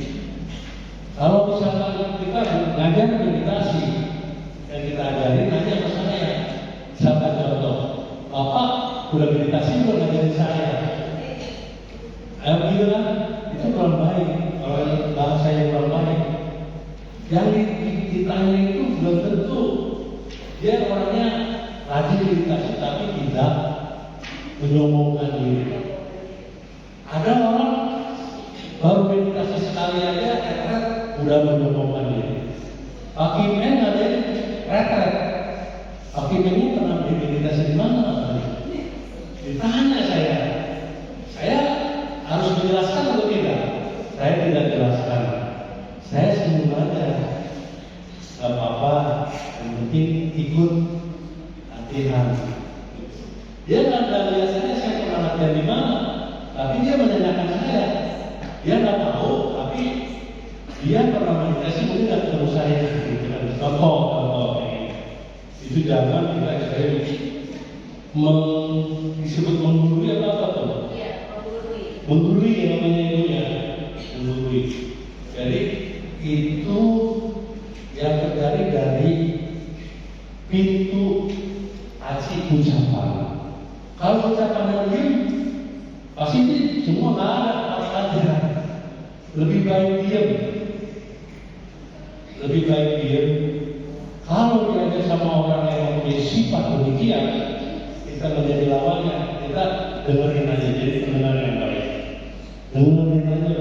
Kalau misalkan kita ngajar meditasi, yang kita ajarin aja sama saya. Misalkan contoh, Bapak udah meditasi belum ngajarin saya? Bilang itu kurang baik, kalau bahasa yang kurang baik. Yang ditanya itu belum tentu dia orangnya rajin meditasi tapi tidak menyombongkan diri. Ada orang baru meditasi sekali aja udah menyombongkan diri. Pak Kimen ada yang retret. Pak Kimen ini pernah meditasi di mana? Ditanya saya harus menjelaskan atau tidak? Saya tidak jelaskan. Saya senyum aja. Gak apa-apa, yang penting ikut latihan. Dia nggak lihat saya pernah latihan di mana, tapi dia menanyakan saya. Dia nggak tahu, tapi dia pernah meditasi mungkin nggak ketemu saya. Gitu kan? Contoh itu jangan kita disebut menggurui apa tuh? Menggurui yang namanya itu ya, menggurui. Jadi itu yang terjadi dari pintu aci ucapan. Kalau ucapan yang diam, pasti semua nggak ada apa-apa. Lebih baik diam. Kalau diajak sama orang yang mempunyai sifat demikian, kita menjadi lawannya. Kita dengerin aja, jadi pendengar yang baik. Dengerin aja.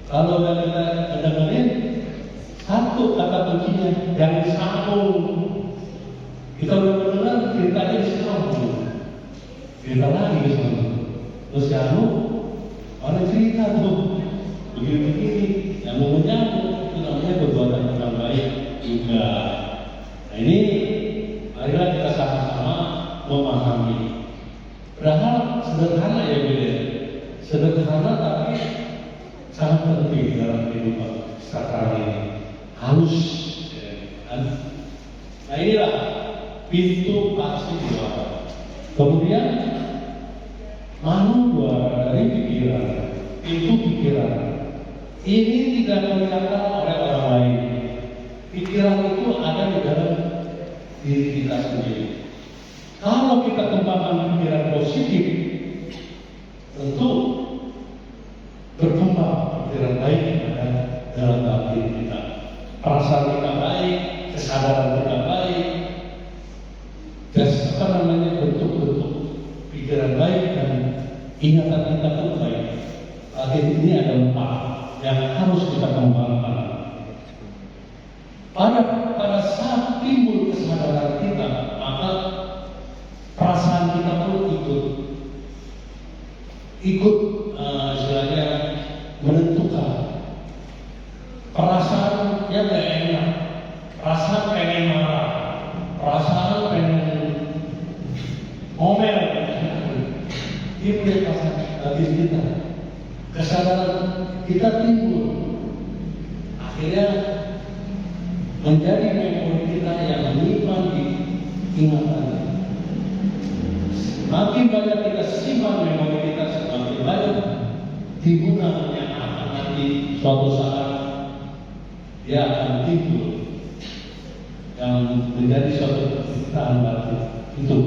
Kalau kita dengerin, satu kata kuncinya jangan sambung. Kita udah mendengar ceritanya disambung. Cerita lagi disambung. Terus orang cerita tuh begini-begini, yang mau menyambung itu namanya perbuatan yang baik juga. Nah ini marilah kita sama-sama memahami. Padahal sederhana ya beda. Sederhana tapi sangat penting dalam kehidupan sekarang ini. Halus. Nah inilah pintu pasti dua. Kemudian manu dua dari pikiran. Pintu pikiran. Ini tidak kelihatan oleh orang lain. Pikiran itu ada di dalam diri kita sendiri. Kalau kita kembangkan pikiran positif, tentu berkembang pikiran baik dalam diri kita. Perasaan kita baik, kesadaran kita baik, bentuk-bentuk pikiran baik dan ingatan kita pun baik. batin ini ada 4 yang harus kita kembangkan. Pada saat timbul kesadaran kita, maka perasaan kita pun ikut istilahnya menentukan. Perasaan yang gak enak, perasaan pengen marah, perasaan pengen ngomel, ini perasaan batin kita. Kesadaran kita timbul, akhirnya menjadi memori kita yang menyimpan di ingatan. Semakin banyak kita simpan memori kita, semakin banyak timbulan yang akan nanti suatu saat dia akan timbul yang menjadi suatu penciptaan batin itu.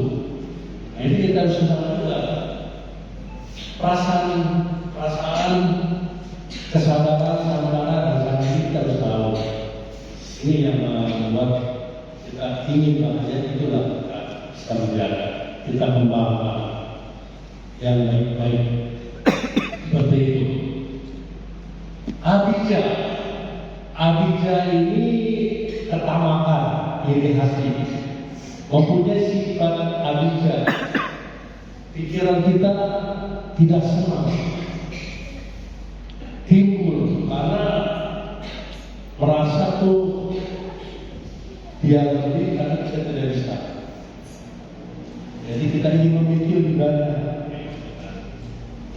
Nah, ini kita harus sadar juga perasaan, kesadaran, samudana dan sanksi kita harus tahu. Ini yang membuat kita ingin bahagia, itulah kita menjaga, kita kembangkan yang baik-baik seperti itu. Abijah ini ketamakan, iri hati, mempunyai sifat abijah. Pikiran kita tidak senang, timbul karena merasa tuh dia lebih karena kita tidak bisa. Jadi kita ingin memiliki lebih banyak,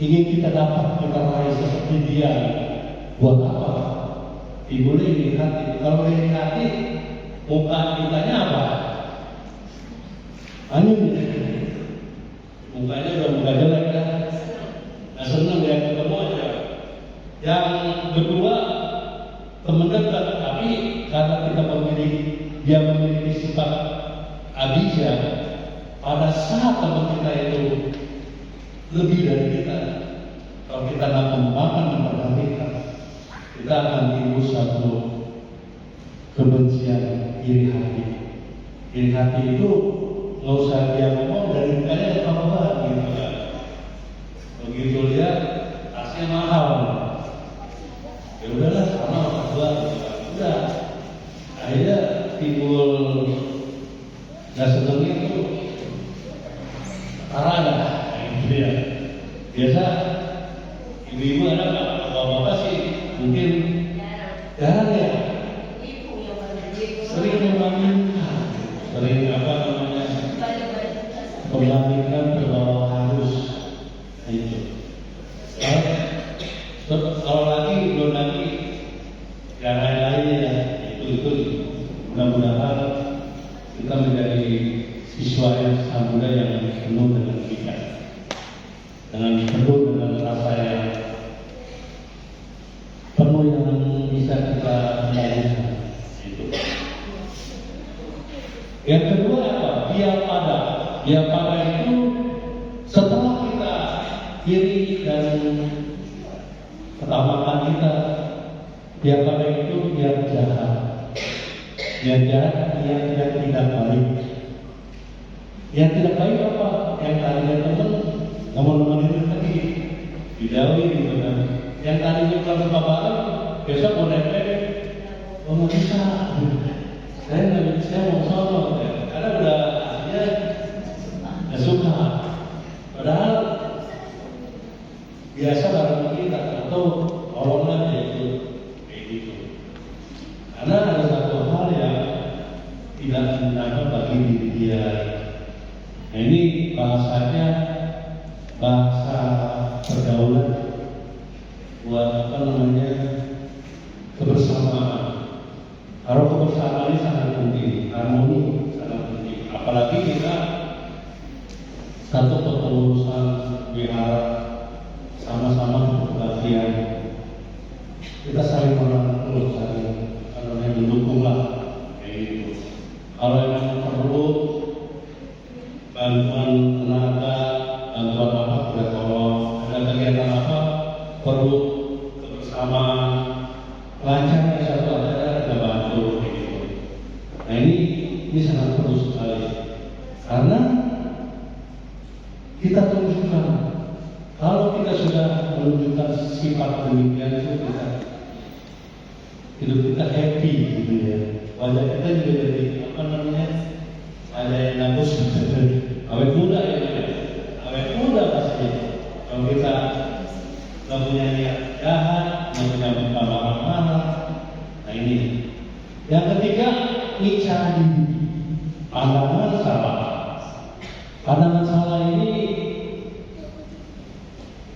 ingin kita dapat kita raih seperti dia. Buat apa? Timbulnya iri hati. Kalau iri hati, muka kitanya apa? Mukanya udah muka jelek kan? Nah, senang dia ketemu aja. Yang kedua, teman dekat, tapi karena kita dia memiliki sifat abijah, pada saat teman kita itu lebih dari kita, kalau kita nggak kembangkan memperhatikan, kita akan timbul satu kebencian, iri hati. Iri hati itu nggak usah dia ngomong, dari mukanya apa gitu kan. Begitu lihat tasnya mahal, ya udahlah sama gua, udah. Akhirnya timbul nggak senengnya itu karena gitu ya. Biasa ibu-ibu ada nggak bapak-bapak sih mungkin jarang ya, sering membandingkan, sering membandingkan terbawa harus itu. Kalau lagi belum lagi yang lain-lainnya ya, itu mudah-mudahan kita menjadi siswa yang muda yang penuh dengan pikiran, penuh dengan rasa yang penuh yang bisa kita lakukan. Itu. Yang kedua apa? Dia pada itu setelah kita iri dan ketamakan kita, dia pada itu dia jahat. Dia jahat, dia tidak baik. Yang tidak baik apa? Yang tadinya teman, teman-teman itu tadi dijauhi gitu kan. Yang tadinya kalau suka bareng, besok mau nempel, nggak bisa. Saya nggak bisa mau sono, karena udah dia nggak suka. Padahal biasa bareng kita atau orang itu kayak gitu. Karena ada satu hal yang tidak mendapat bagi diri dia. Nah, ini bahasanya bahasa pergaulan buat kebersamaan. Kalau kebersamaan ini sangat penting, harmoni sangat penting. Apalagi kita satu kepengurusan wihara sama-sama berbahagia, kita saling merangkul, saling mendukung lah, kayak gitu. Kalau yang perlu bantuan tenaga, bantuan apa, kita tolong. Ada kegiatan apa, perlu kebersamaan, lancar satu acara kita bantu, kayak gitu. Nah ini sangat perlu sekali, karena kita tunjukkan kalau kita sudah menunjukkan sifat demikian itu kita hidup kita happy gitu ya. Wajah kita juga jadi apa namanya, ada yang bagus, awet muda ya, awet muda pasti. Kalau kita nggak punya niat jahat, nggak punya muka marah-marah, nah ini. Yang ketiga, icari pandangan salah. Pandangan salah ini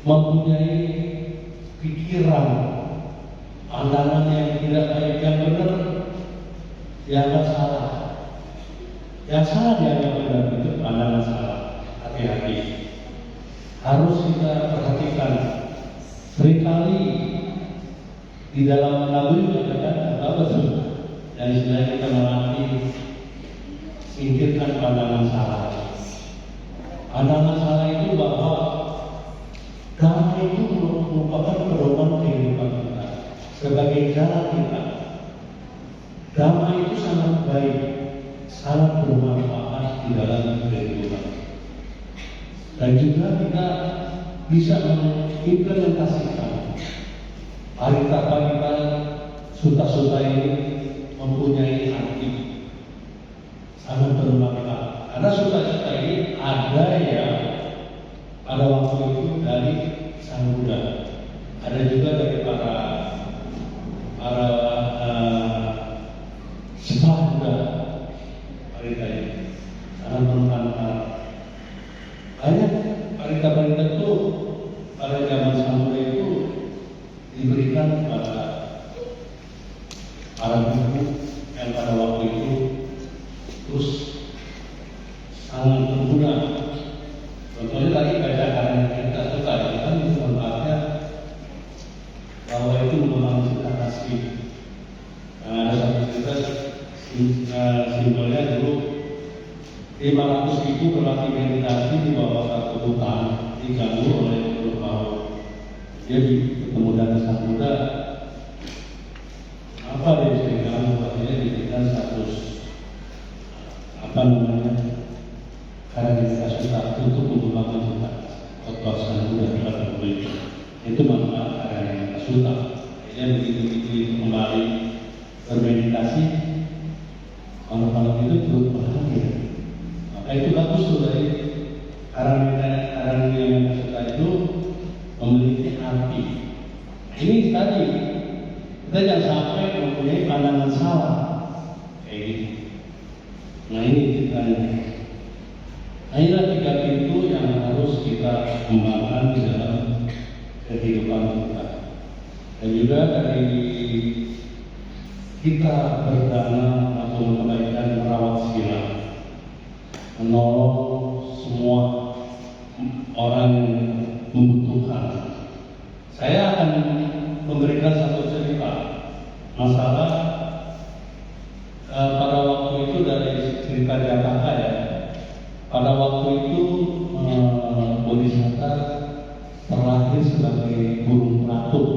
mempunyai pikiran, pandangan yang tidak baik, yang benar dianggap salah, yang salah dianggap benar, itu pandangan salah. Hati-hati, harus kita perhatikan. Seringkali di dalam lagu juga ada apa tuh? Dan istilah kita melatih singkirkan pandangan salah. Pandangan salah itu bahwa damai itu merupakan pedoman kehidupan kita sebagai jalan kita. Damai itu sangat baik, sangat bermanfaat di dalam kehidupan. Dan juga kita bisa mengimplementasikan parita-parita suta-suta ini mempunyai arti sangat bermanfaat. Karena suta-suta ini ada yang pada waktu itu dari Sang Buddha, ada juga dari para setelah Buddha, parita ini sangat bermanfaat. Banyak parita-parita itu pada zaman Sang Buddha itu diberikan kepada para guru yang pada waktu itu terus sangat berguna. Contohnya tadi baca karya kita suka, ya kan itu manfaatnya bahwa itu membangun cita kasih. Ada satu cerita simbolnya dulu 500.000 berlatih meditasi di bawah satu hutan diganggu oleh makhluk laut. Dia ketemu dengan Sang Buddha. Apa dia bisa diganggu? Akhirnya diberikan status apa namanya, karena kita suka untuk mengembangkan kita khotbah Sang Buddha pada waktu itu manfaat karena kita suka. Akhirnya begitu kembali bermeditasi, kalau itu turut bahagia. Maka itu bagus tuh dari karena yang kita suka itu memiliki arti. Ini tadi kita jangan sampai mempunyai pandangan salah kayak gitu. Nah ini ceritanya. Nah inilah 3 pintu yang harus kita kembangkan di dalam kehidupan kita. Dan juga dari kita berdana atau kebaikan merawat sila, menolong semua orang yang membutuhkan. Saya akan memberikan satu cerita masalah pada waktu itu dari cerita Jakarta ya. Pada waktu itu Bodhisatta terlahir sebagai burung pelatuk.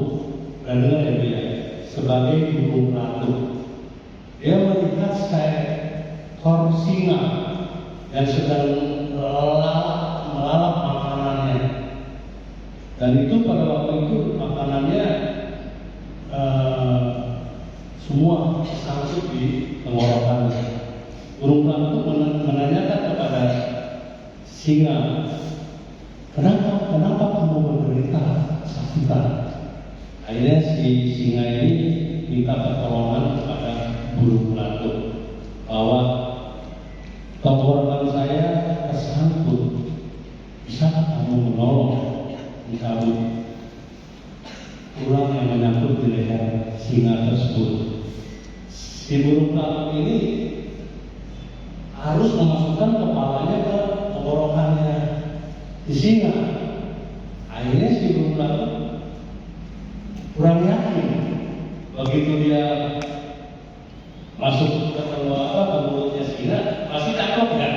Dan dengar ya dia, sebagai burung pelatuk. Dia melihat seekor singa yang sedang melalap makanannya. Dan itu pada waktu itu makanannya semua sangkut di tenggorokannya. Burung pelatuk menanyakan kepada singa, kenapa kamu menderita kesakitan? Akhirnya si singa ini minta pertolongan kepada burung pelatuk bahwa tenggorokan saya tersangkut, bisa kamu menolong mencabut tulang yang menyangkut di leher singa tersebut. Si burung pelatuk ini harus memasukkan kepalanya ke tenggorokannya di singa. Akhirnya si burung pelatuk kurang yakin. Begitu dia masuk ke mulutnya singa, pasti takut kan?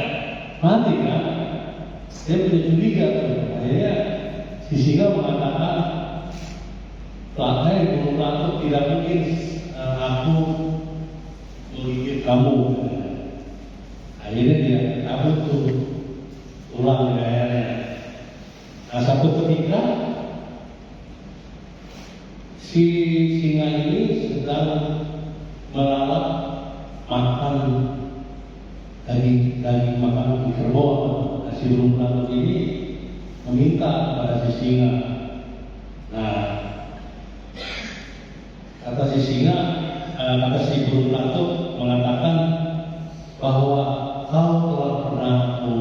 Mati kan? Dia punya curiga tuh. Akhirnya si singa mengatakan, burung pelatuk, tidak mungkin aku menggigit kamu. Akhirnya dia cabut tuh tulang di lehernya. Nah satu ketika si singa ini sedang melalap makan daging makanan kerbau. Nah, si burung pelatuk ini meminta kepada si singa. Nah, kata si burung pelatuk mengatakan bahwa kau telah pernah aku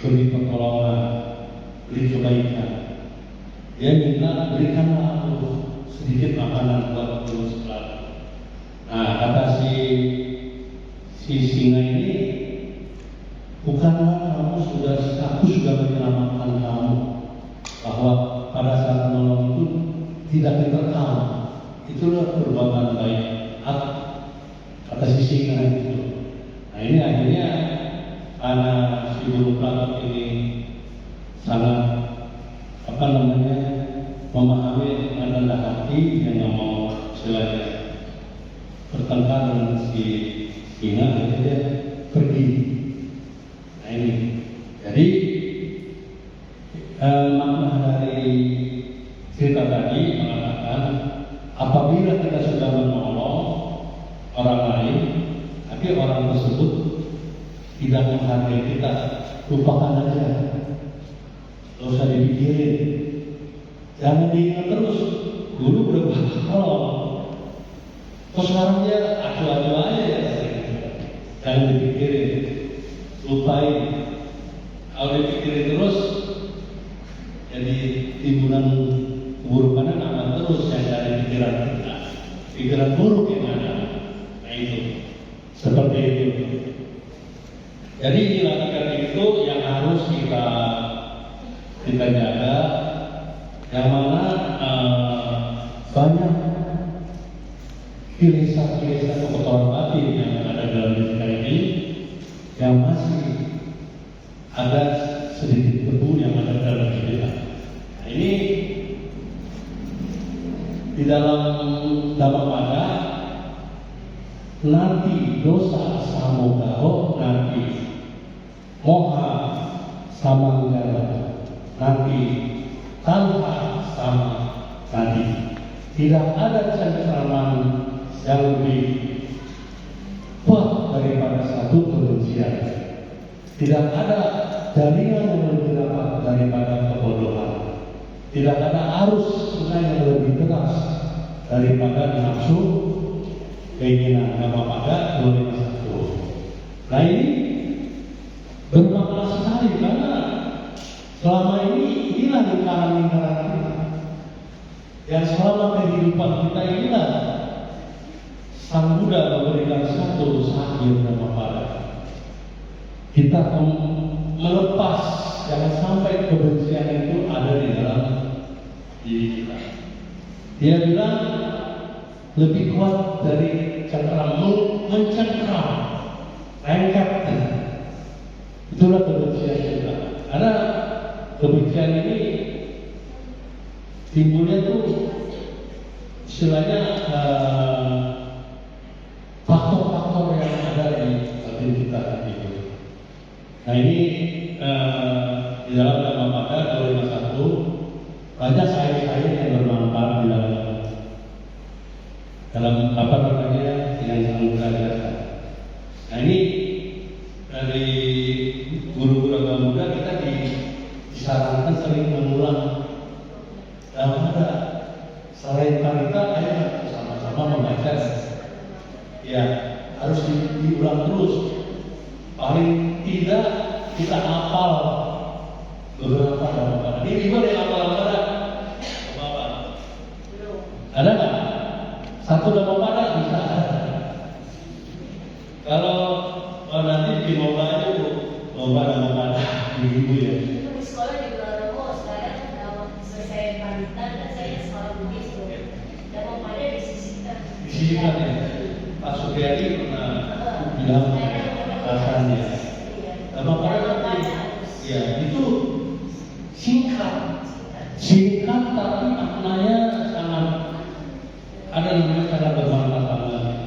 beri pertolongan, beri kebaikan. Dia minta berikanlah aku sedikit makanan buat burung pelatuk. Nah, kata si singa ini, bukanlah aku sudah menyelamatkan kamu, bahwa pada saat menolong itu tidak diterkam, itulah perbuatan baik, kata si singa itu. Nah, ini akhirnya karena si burung pelatuk ini sangat memahami dengan rendah hati, yang nggak mau istilahnya bertengkar dengan si singa, akhirnya dia pergi. Nah ini, jadi makna dari cerita tadi mengatakan apabila kita sudah menolong orang lain, tapi orang tersebut tidak menghargai kita, lupakan aja, gak usah dipikirin, jangan diingat terus. Dulu berapa kalau kok sekarang dia acu-acu aja ya, jangan dipikirin, lupain. Kalau dipikirin terus, jadi timbulan keburukannya akan terus yang dari pikiran kita, pikiran buruk yang ada. Nah itu, seperti itu. Jadi inilah itu yang harus kita jaga, yang mana banyak kisah-kisah kekotoran batin yang ada dalam diri kita ini, yang masih ada sedikit debu yang ada dalam diri kita. Nah, ini di dalam Dhammapada, nanti dosa samudaro, nanti moha samanggala, nanti tanha sama tadi. Tidak ada cengkraman yang lebih kuat daripada satu kebencian. Tidak ada jaringan yang lebih rapat daripada kebodohan. Tidak ada arus sungai yang lebih deras daripada nafsu keinginan. Dhammapada 251. Nah ini bermakna sekali, karena selama ini inilah lingkaran-lingkaran kita, yang selama kehidupan kita inilah Sang Buddha memberikan satu sahir Dhammapada. Kita melepas, jangan sampai kebencian itu ada di dalam diri kita. Dia bilang lebih kuat dari cengkram, mencengkram, lengkap. Itulah kebencian kita. Karena kebencian ini timbulnya tuh istilahnya faktor-faktor yang ada di diri kita itu. Nah ini di dalam Dhammapada 251 banyak ayat-ayat yang bermanfaat di dalam apa namanya yang sangat belajar. Nah ini dari guru-guru agama muda kita disarankan sering mengulang Dhammapada. Selain kita ayo sama-sama membaca. Ya harus diulang terus. Paling tidak kita hafal beberapa Dhammapada. Ini gimana yang hafal Dhammapada? Bapak, ada nggak? Satu Dhammapada bisa. Kalau nanti di lomba aja bu, lomba Dhammapada ibu ya. Di sekolah juga ada kok. Sekarang kalau selesai panitan kan saya sekolah Bugis tuh. Dhammapada disisihkan. Disisihkan ya. Pak Supriyadi pernah bilang rasanya. Dhammapada ya itu singkat tapi maknanya sangat ada, namanya sangat bermanfaat banget.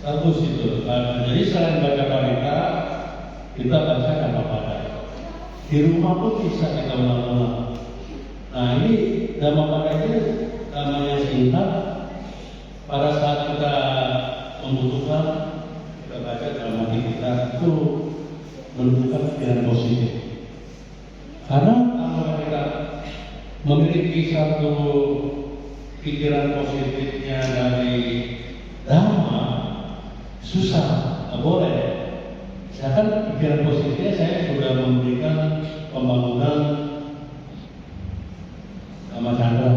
Bagus itu. Jadi selain baca parita, kita baca Dhammapada. Di rumah pun bisa kita ulang-ulang. Nah ini Dhammapada itu namanya singkat, pada saat kita membutuhkan, kita baca dalam hati kita itu menunjukkan pikiran positif. Karena kalau kita memiliki satu pikiran positifnya dari Dhamma, susah, nggak boleh. Sedangkan pikiran positifnya saya sudah memberikan pembangunan Dhamma Chandra.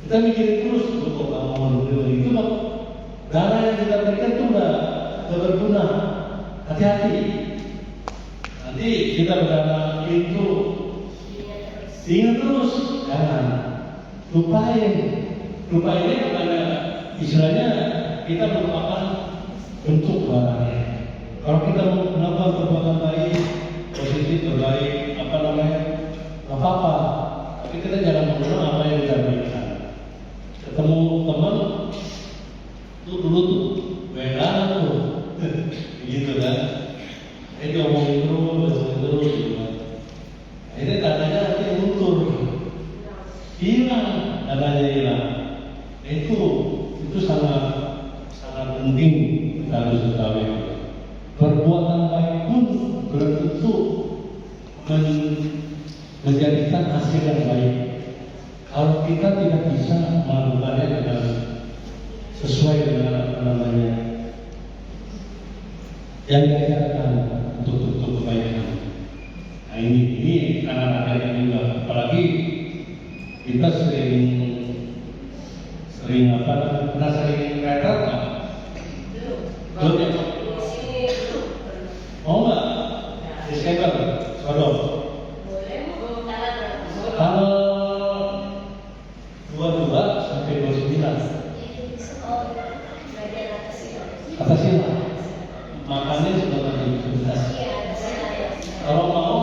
Kita mikirin terus untuk bangun itu, dana yang kita berikan itu udah berguna. Hati-hati. Nanti kita berdana itu ingat terus, jangan lupain karena istilahnya kita merupakan bentuk barangnya. Kalau kita mau melakukan perbuatan baik, positif, terbaik, nggak apa-apa. Tapi kita jangan menggunakan apa yang kita berikan. Ketemu teman, tuh dulu tuh, wedangan tuh, gitu kan? Dia ngomongin terus, gitu. Akhirnya dananya nanti luntur, hilang, dananya hilang. Itu sangat penting kita harus ketahui. Perbuatan baik pun belum tentu menjadikan hasil yang baik. Kalau kita tidak bisa melakukannya dengan sesuai dengan yang diajarkan untuk kebaikan. Nah ini karena adanya juga, apalagi kita sering pernah sering retret kan? Belum ya? Mau nggak? Desember, sodom. Tanggal 22 sampai 29. Atasnya lah. Makannya sudah terbiasa. Kalau mau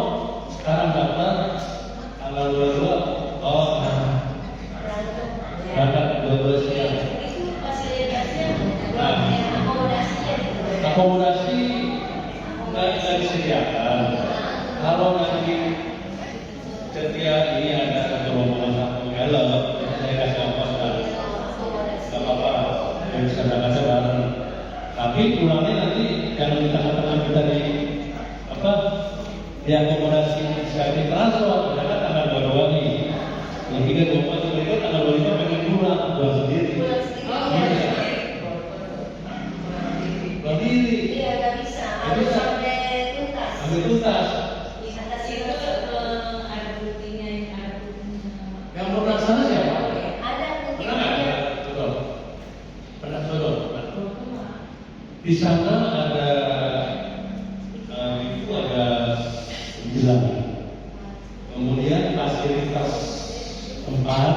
sekarang daftar tanggal 22. Berangkat 12 siang. Akomodasi nggak disediakan. Kalau nanti setiap ini ada satu rombongan satu helm, saya kasih ongkos kan, nggak apa-apa, yang bisa berangkat bareng. Tapi pulangnya nanti jangan di tengah-tengah kita di akomodasi bisa ditransfer, karena tanggal 22 nih. Yang 3 itu tanggal 25 pengen pulang sendiri. Berdiri. Iya, nggak bisa. Harus sampai tuntas. Yang pernah sana siapa? Ada Pernah nggak? Pernah sodom. Di sana ada itu ada 9. Kemudian fasilitas tempat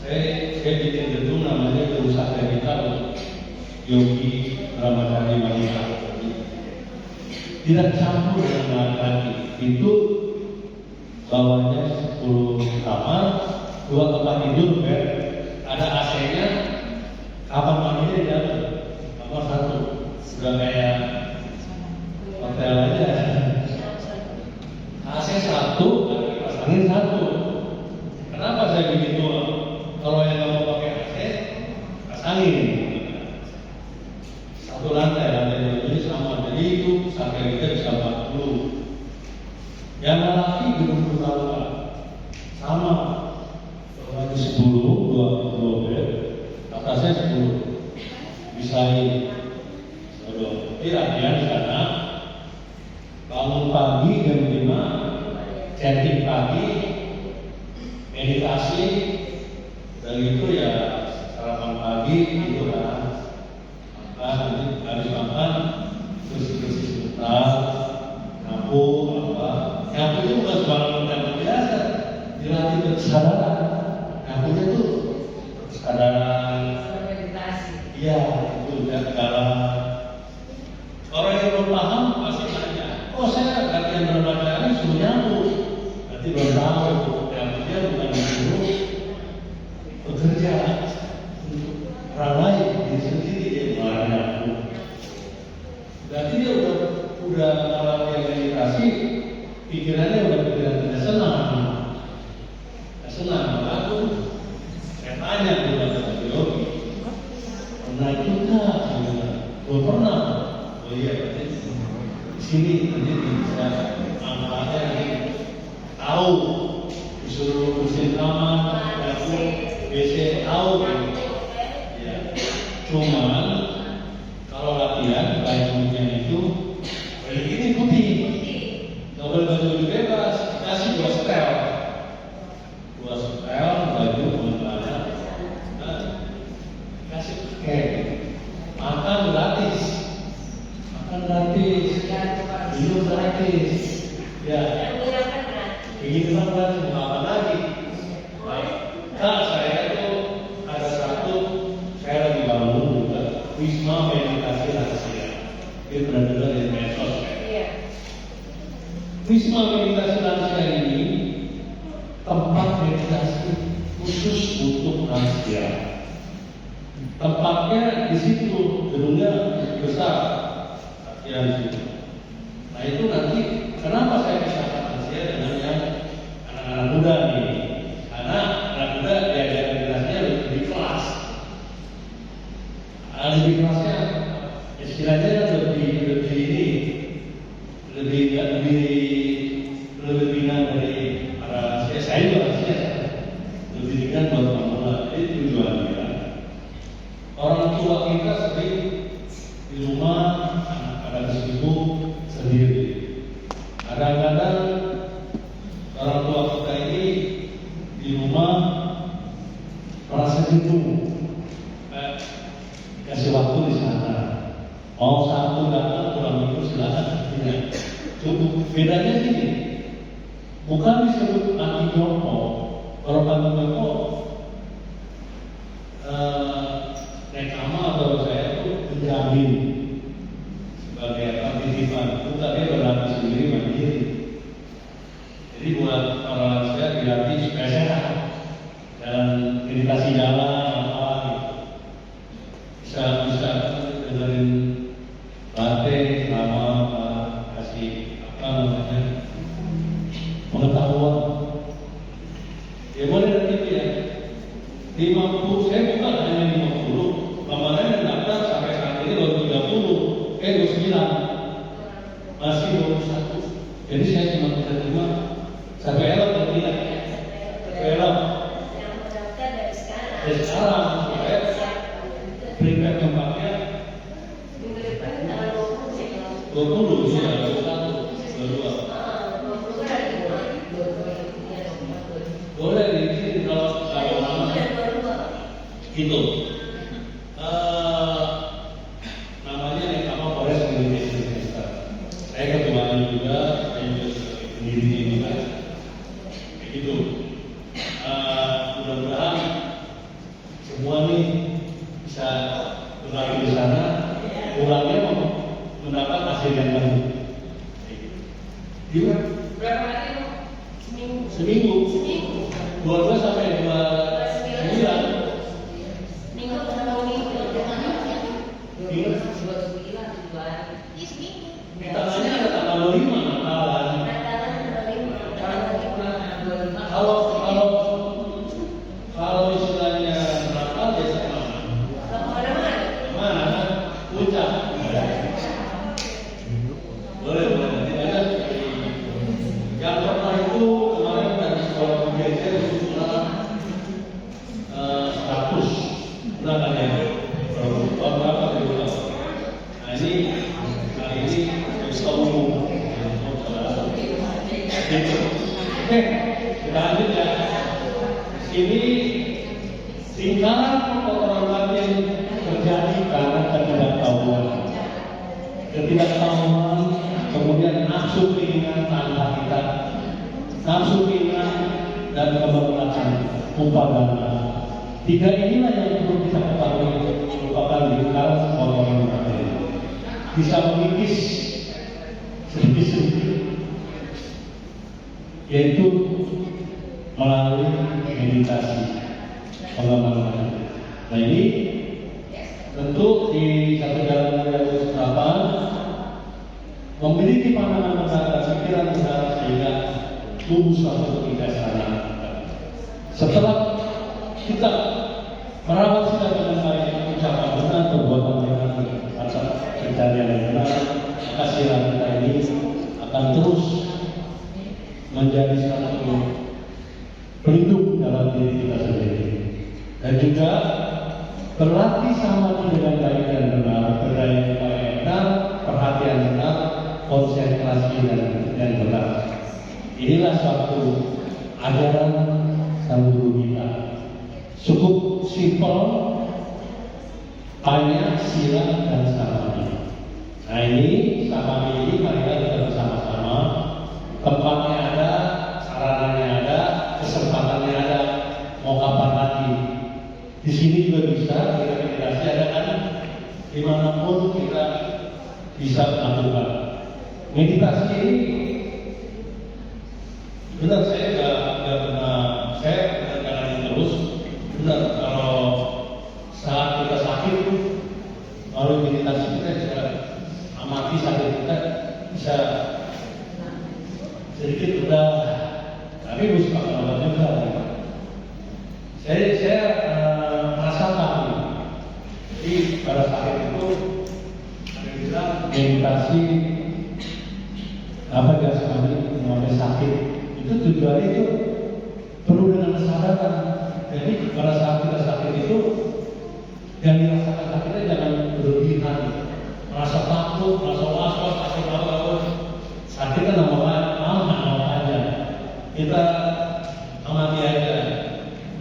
saya bikin gedung namanya Usaha kita untuk Yogi Ramadhani Wanita. Tidak campur dengan laki-laki. Itu bawahnya 10 kamar, 2 tempat tidur, bed, ada AC-nya, kamar mandinya di dalam, kamar 1, sudah kayak hotel aja. AC 1, pasangin 1. Kenapa saya begitu? Kalau yang nggak mau pakai AC, pasangin. 1 lantai jadi sama. Jadi itu sampai kita bisa 40. Yang laki gedung utama sama, bawahnya 10, 2 bed, atasnya 10, bisa ini. Jadi latihan di sana, bangun pagi jam 5, chanting pagi, meditasi, dan itu ya sarapan pagi gitu kan. Nanti habis makan bersih-bersih sebentar, nyapu itu bukan sembarang yang biasa, dilatih kesadaran. Nyapunya tuh kesadaran. Iya, itu dalam. Orang yang belum paham pasti tanya, saya latihan berbaca ini suruh nyapu, berarti belum tahu itu. Dia bukan disuruh bekerja untuk orang lain, diri sendiri dia malah nyapu. Berarti dia udah kalau dia meditasi, pikirannya udah pikiran tidak senang. Aku sini nanti bisa manfaatnya tahu, disuruh bersihin kamar, dapur, WC tahu. Ya. Cuman kalau latihan bajunya itu ini putih, nggak boleh baju bebas, kasih 2 setel, baju mana, kasih pakai, makan gratis, minum gratis, ya, begitu kan gratis, mau apa lagi? Nah, saya itu ada satu, saya lagi bangun juga, Wisma Meditasi Lansia. Dia pernah dengar di medsos. Wisma Meditasi Lansia ini tempat meditasi khusus untuk lansia. Tempatnya di situ, gedungnya besar, latihan di situ. Nah itu nanti, kenapa saya pisahkan lansia dengan yang anak-anak muda nih? Karena anak muda diajar meditasinya lebih kelas. Lebih kelasnya istilahnya lebih ringan dari para saya juga lansia, lebih ringan buat pemula. Itu tujuannya. Orang tua kita sering di rumah anak-anak sibuk sendiri. Kadang-kadang orang tua kita ini di rumah merasa jenuh. Kasih waktu di sana. Mau satu datang kurang itu silakan. Cukup bedanya gini. Bukan disebut anti jongkok. Kalau anti jongkok rekama atau saya itu menjamin sebagai titipan. Bukan dia berlatih sendiri mandiri. Jadi buat para lansia dilatih supaya sehat dan meditasi jalan apa gitu. Bisa dengerin latte selama kasih apa namanya pengetahuan. Ya boleh nanti ya 50, saya bukan hanya 50, kemarin yang daftar sampai saat ini baru 30, 29, masih 21. Jadi saya cuma bisa terima sampai elok dan tidak sampai elok dari sekarang supaya peringkat keempatnya 20 ya, 21, 22. Boleh di kalau lama itu namanya Nekama Polres Indonesia Semester. Saya ketuanya juga, saya juga pendirinya juga, kayak gitu. Mudah-mudahan semua nih bisa berlatih di sana, pulangnya mendapat hasil yang baik. Gimana? Berapa hari? Seminggu. 12 sampai 29. Minggu atau minggu? Tangannya ada tanggal 25 Natalan. Kalau istilahnya Natal biasa kemana? Kemana? Puncak. Boleh nanti aja. Yang pernah itu kemarin dari sekolah PBC sudah 100 berapa ya? Berapa ya? Nah ini kali ini bisa umum. Oke, kita lanjut ya. Ini tingkatan perkotoran batin terjadi karena ketidaktahuan, kemudian nafsu keinginan tanpa kita, nafsu keinginan dan kebablasan upadana. Tiga inilah yang perlu kita ketahui merupakan lingkaran perkotoran batin. Bisa mengikis sedikit-sedikit, yaitu melalui meditasi pengembangan. Nah ini tentu di satu jalan yang bersahabat memiliki pandangan besar dan pikiran besar sehingga tumbuh suatu kebijaksanaan. Setelah kita merawat sikap dengan baik, ucapan benar, perbuatan benar, atas pencarian yang benar, kasihan kita ini terus menjadi satu pelindung dalam diri kita sendiri, dan juga berlatih sama dengan baik dan benar, berdaya upaya benar, perhatian benar, konsentrasi dan benar. Inilah suatu ajaran sang guru kita. Cukup simpel, hanya sila dan samami. Nah ini samami ini marilah kita bersama-sama. Tempatnya ada, sarananya ada, kesempatannya ada. Mau kapan lagi? Di sini juga bisa kita meditasi, ada kan? Dimanapun kita bisa melakukan meditasi ini. Benar, saya nggak pernah, saya jalani terus. Benar, kalau saat kita sakit, melalui meditasi kita bisa amati sakit kita, bisa sedikit udah, tapi harus pakai obat juga. Saya merasakan, jadi pada sakit itu ada yang bilang meditasi apa gas kami mengalami sakit itu tujuannya itu perlu dengan kesadaran. Jadi pada saat kita sakit itu yang dirasakan sakitnya jangan berlebihan, merasa takut, merasa was-was, sakit apa-apa. Sakit kan nama aja. Kita amati aja.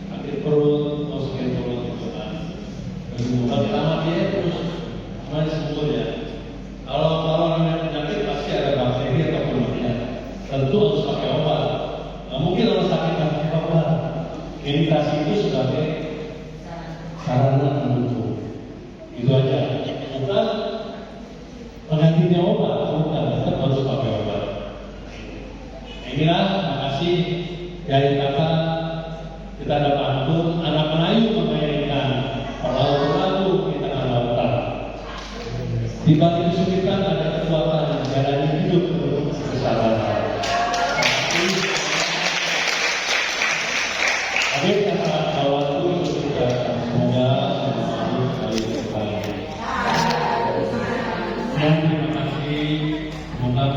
Sakit perut, sakit perut gitu kan. Kalau kita amati aja terus, namanya sembuh ya. Kalau namanya penyakit pasti ada bakteri atau kumannya. Tentu harus pakai obat. Nah, mungkin kalau sakit nggak pakai obat. Meditasi itu sebagai sarana pendukung. Itu aja. Bukan penggantinya obat, bukan. Tetap harus pakai obat. Inilah, makasih dari kata kita ada pantun anak Melayu memainkan perahu-perahu di tengah lautan. Di balik kesulitan ada kekuatan jalani hidup penuh kesabaran.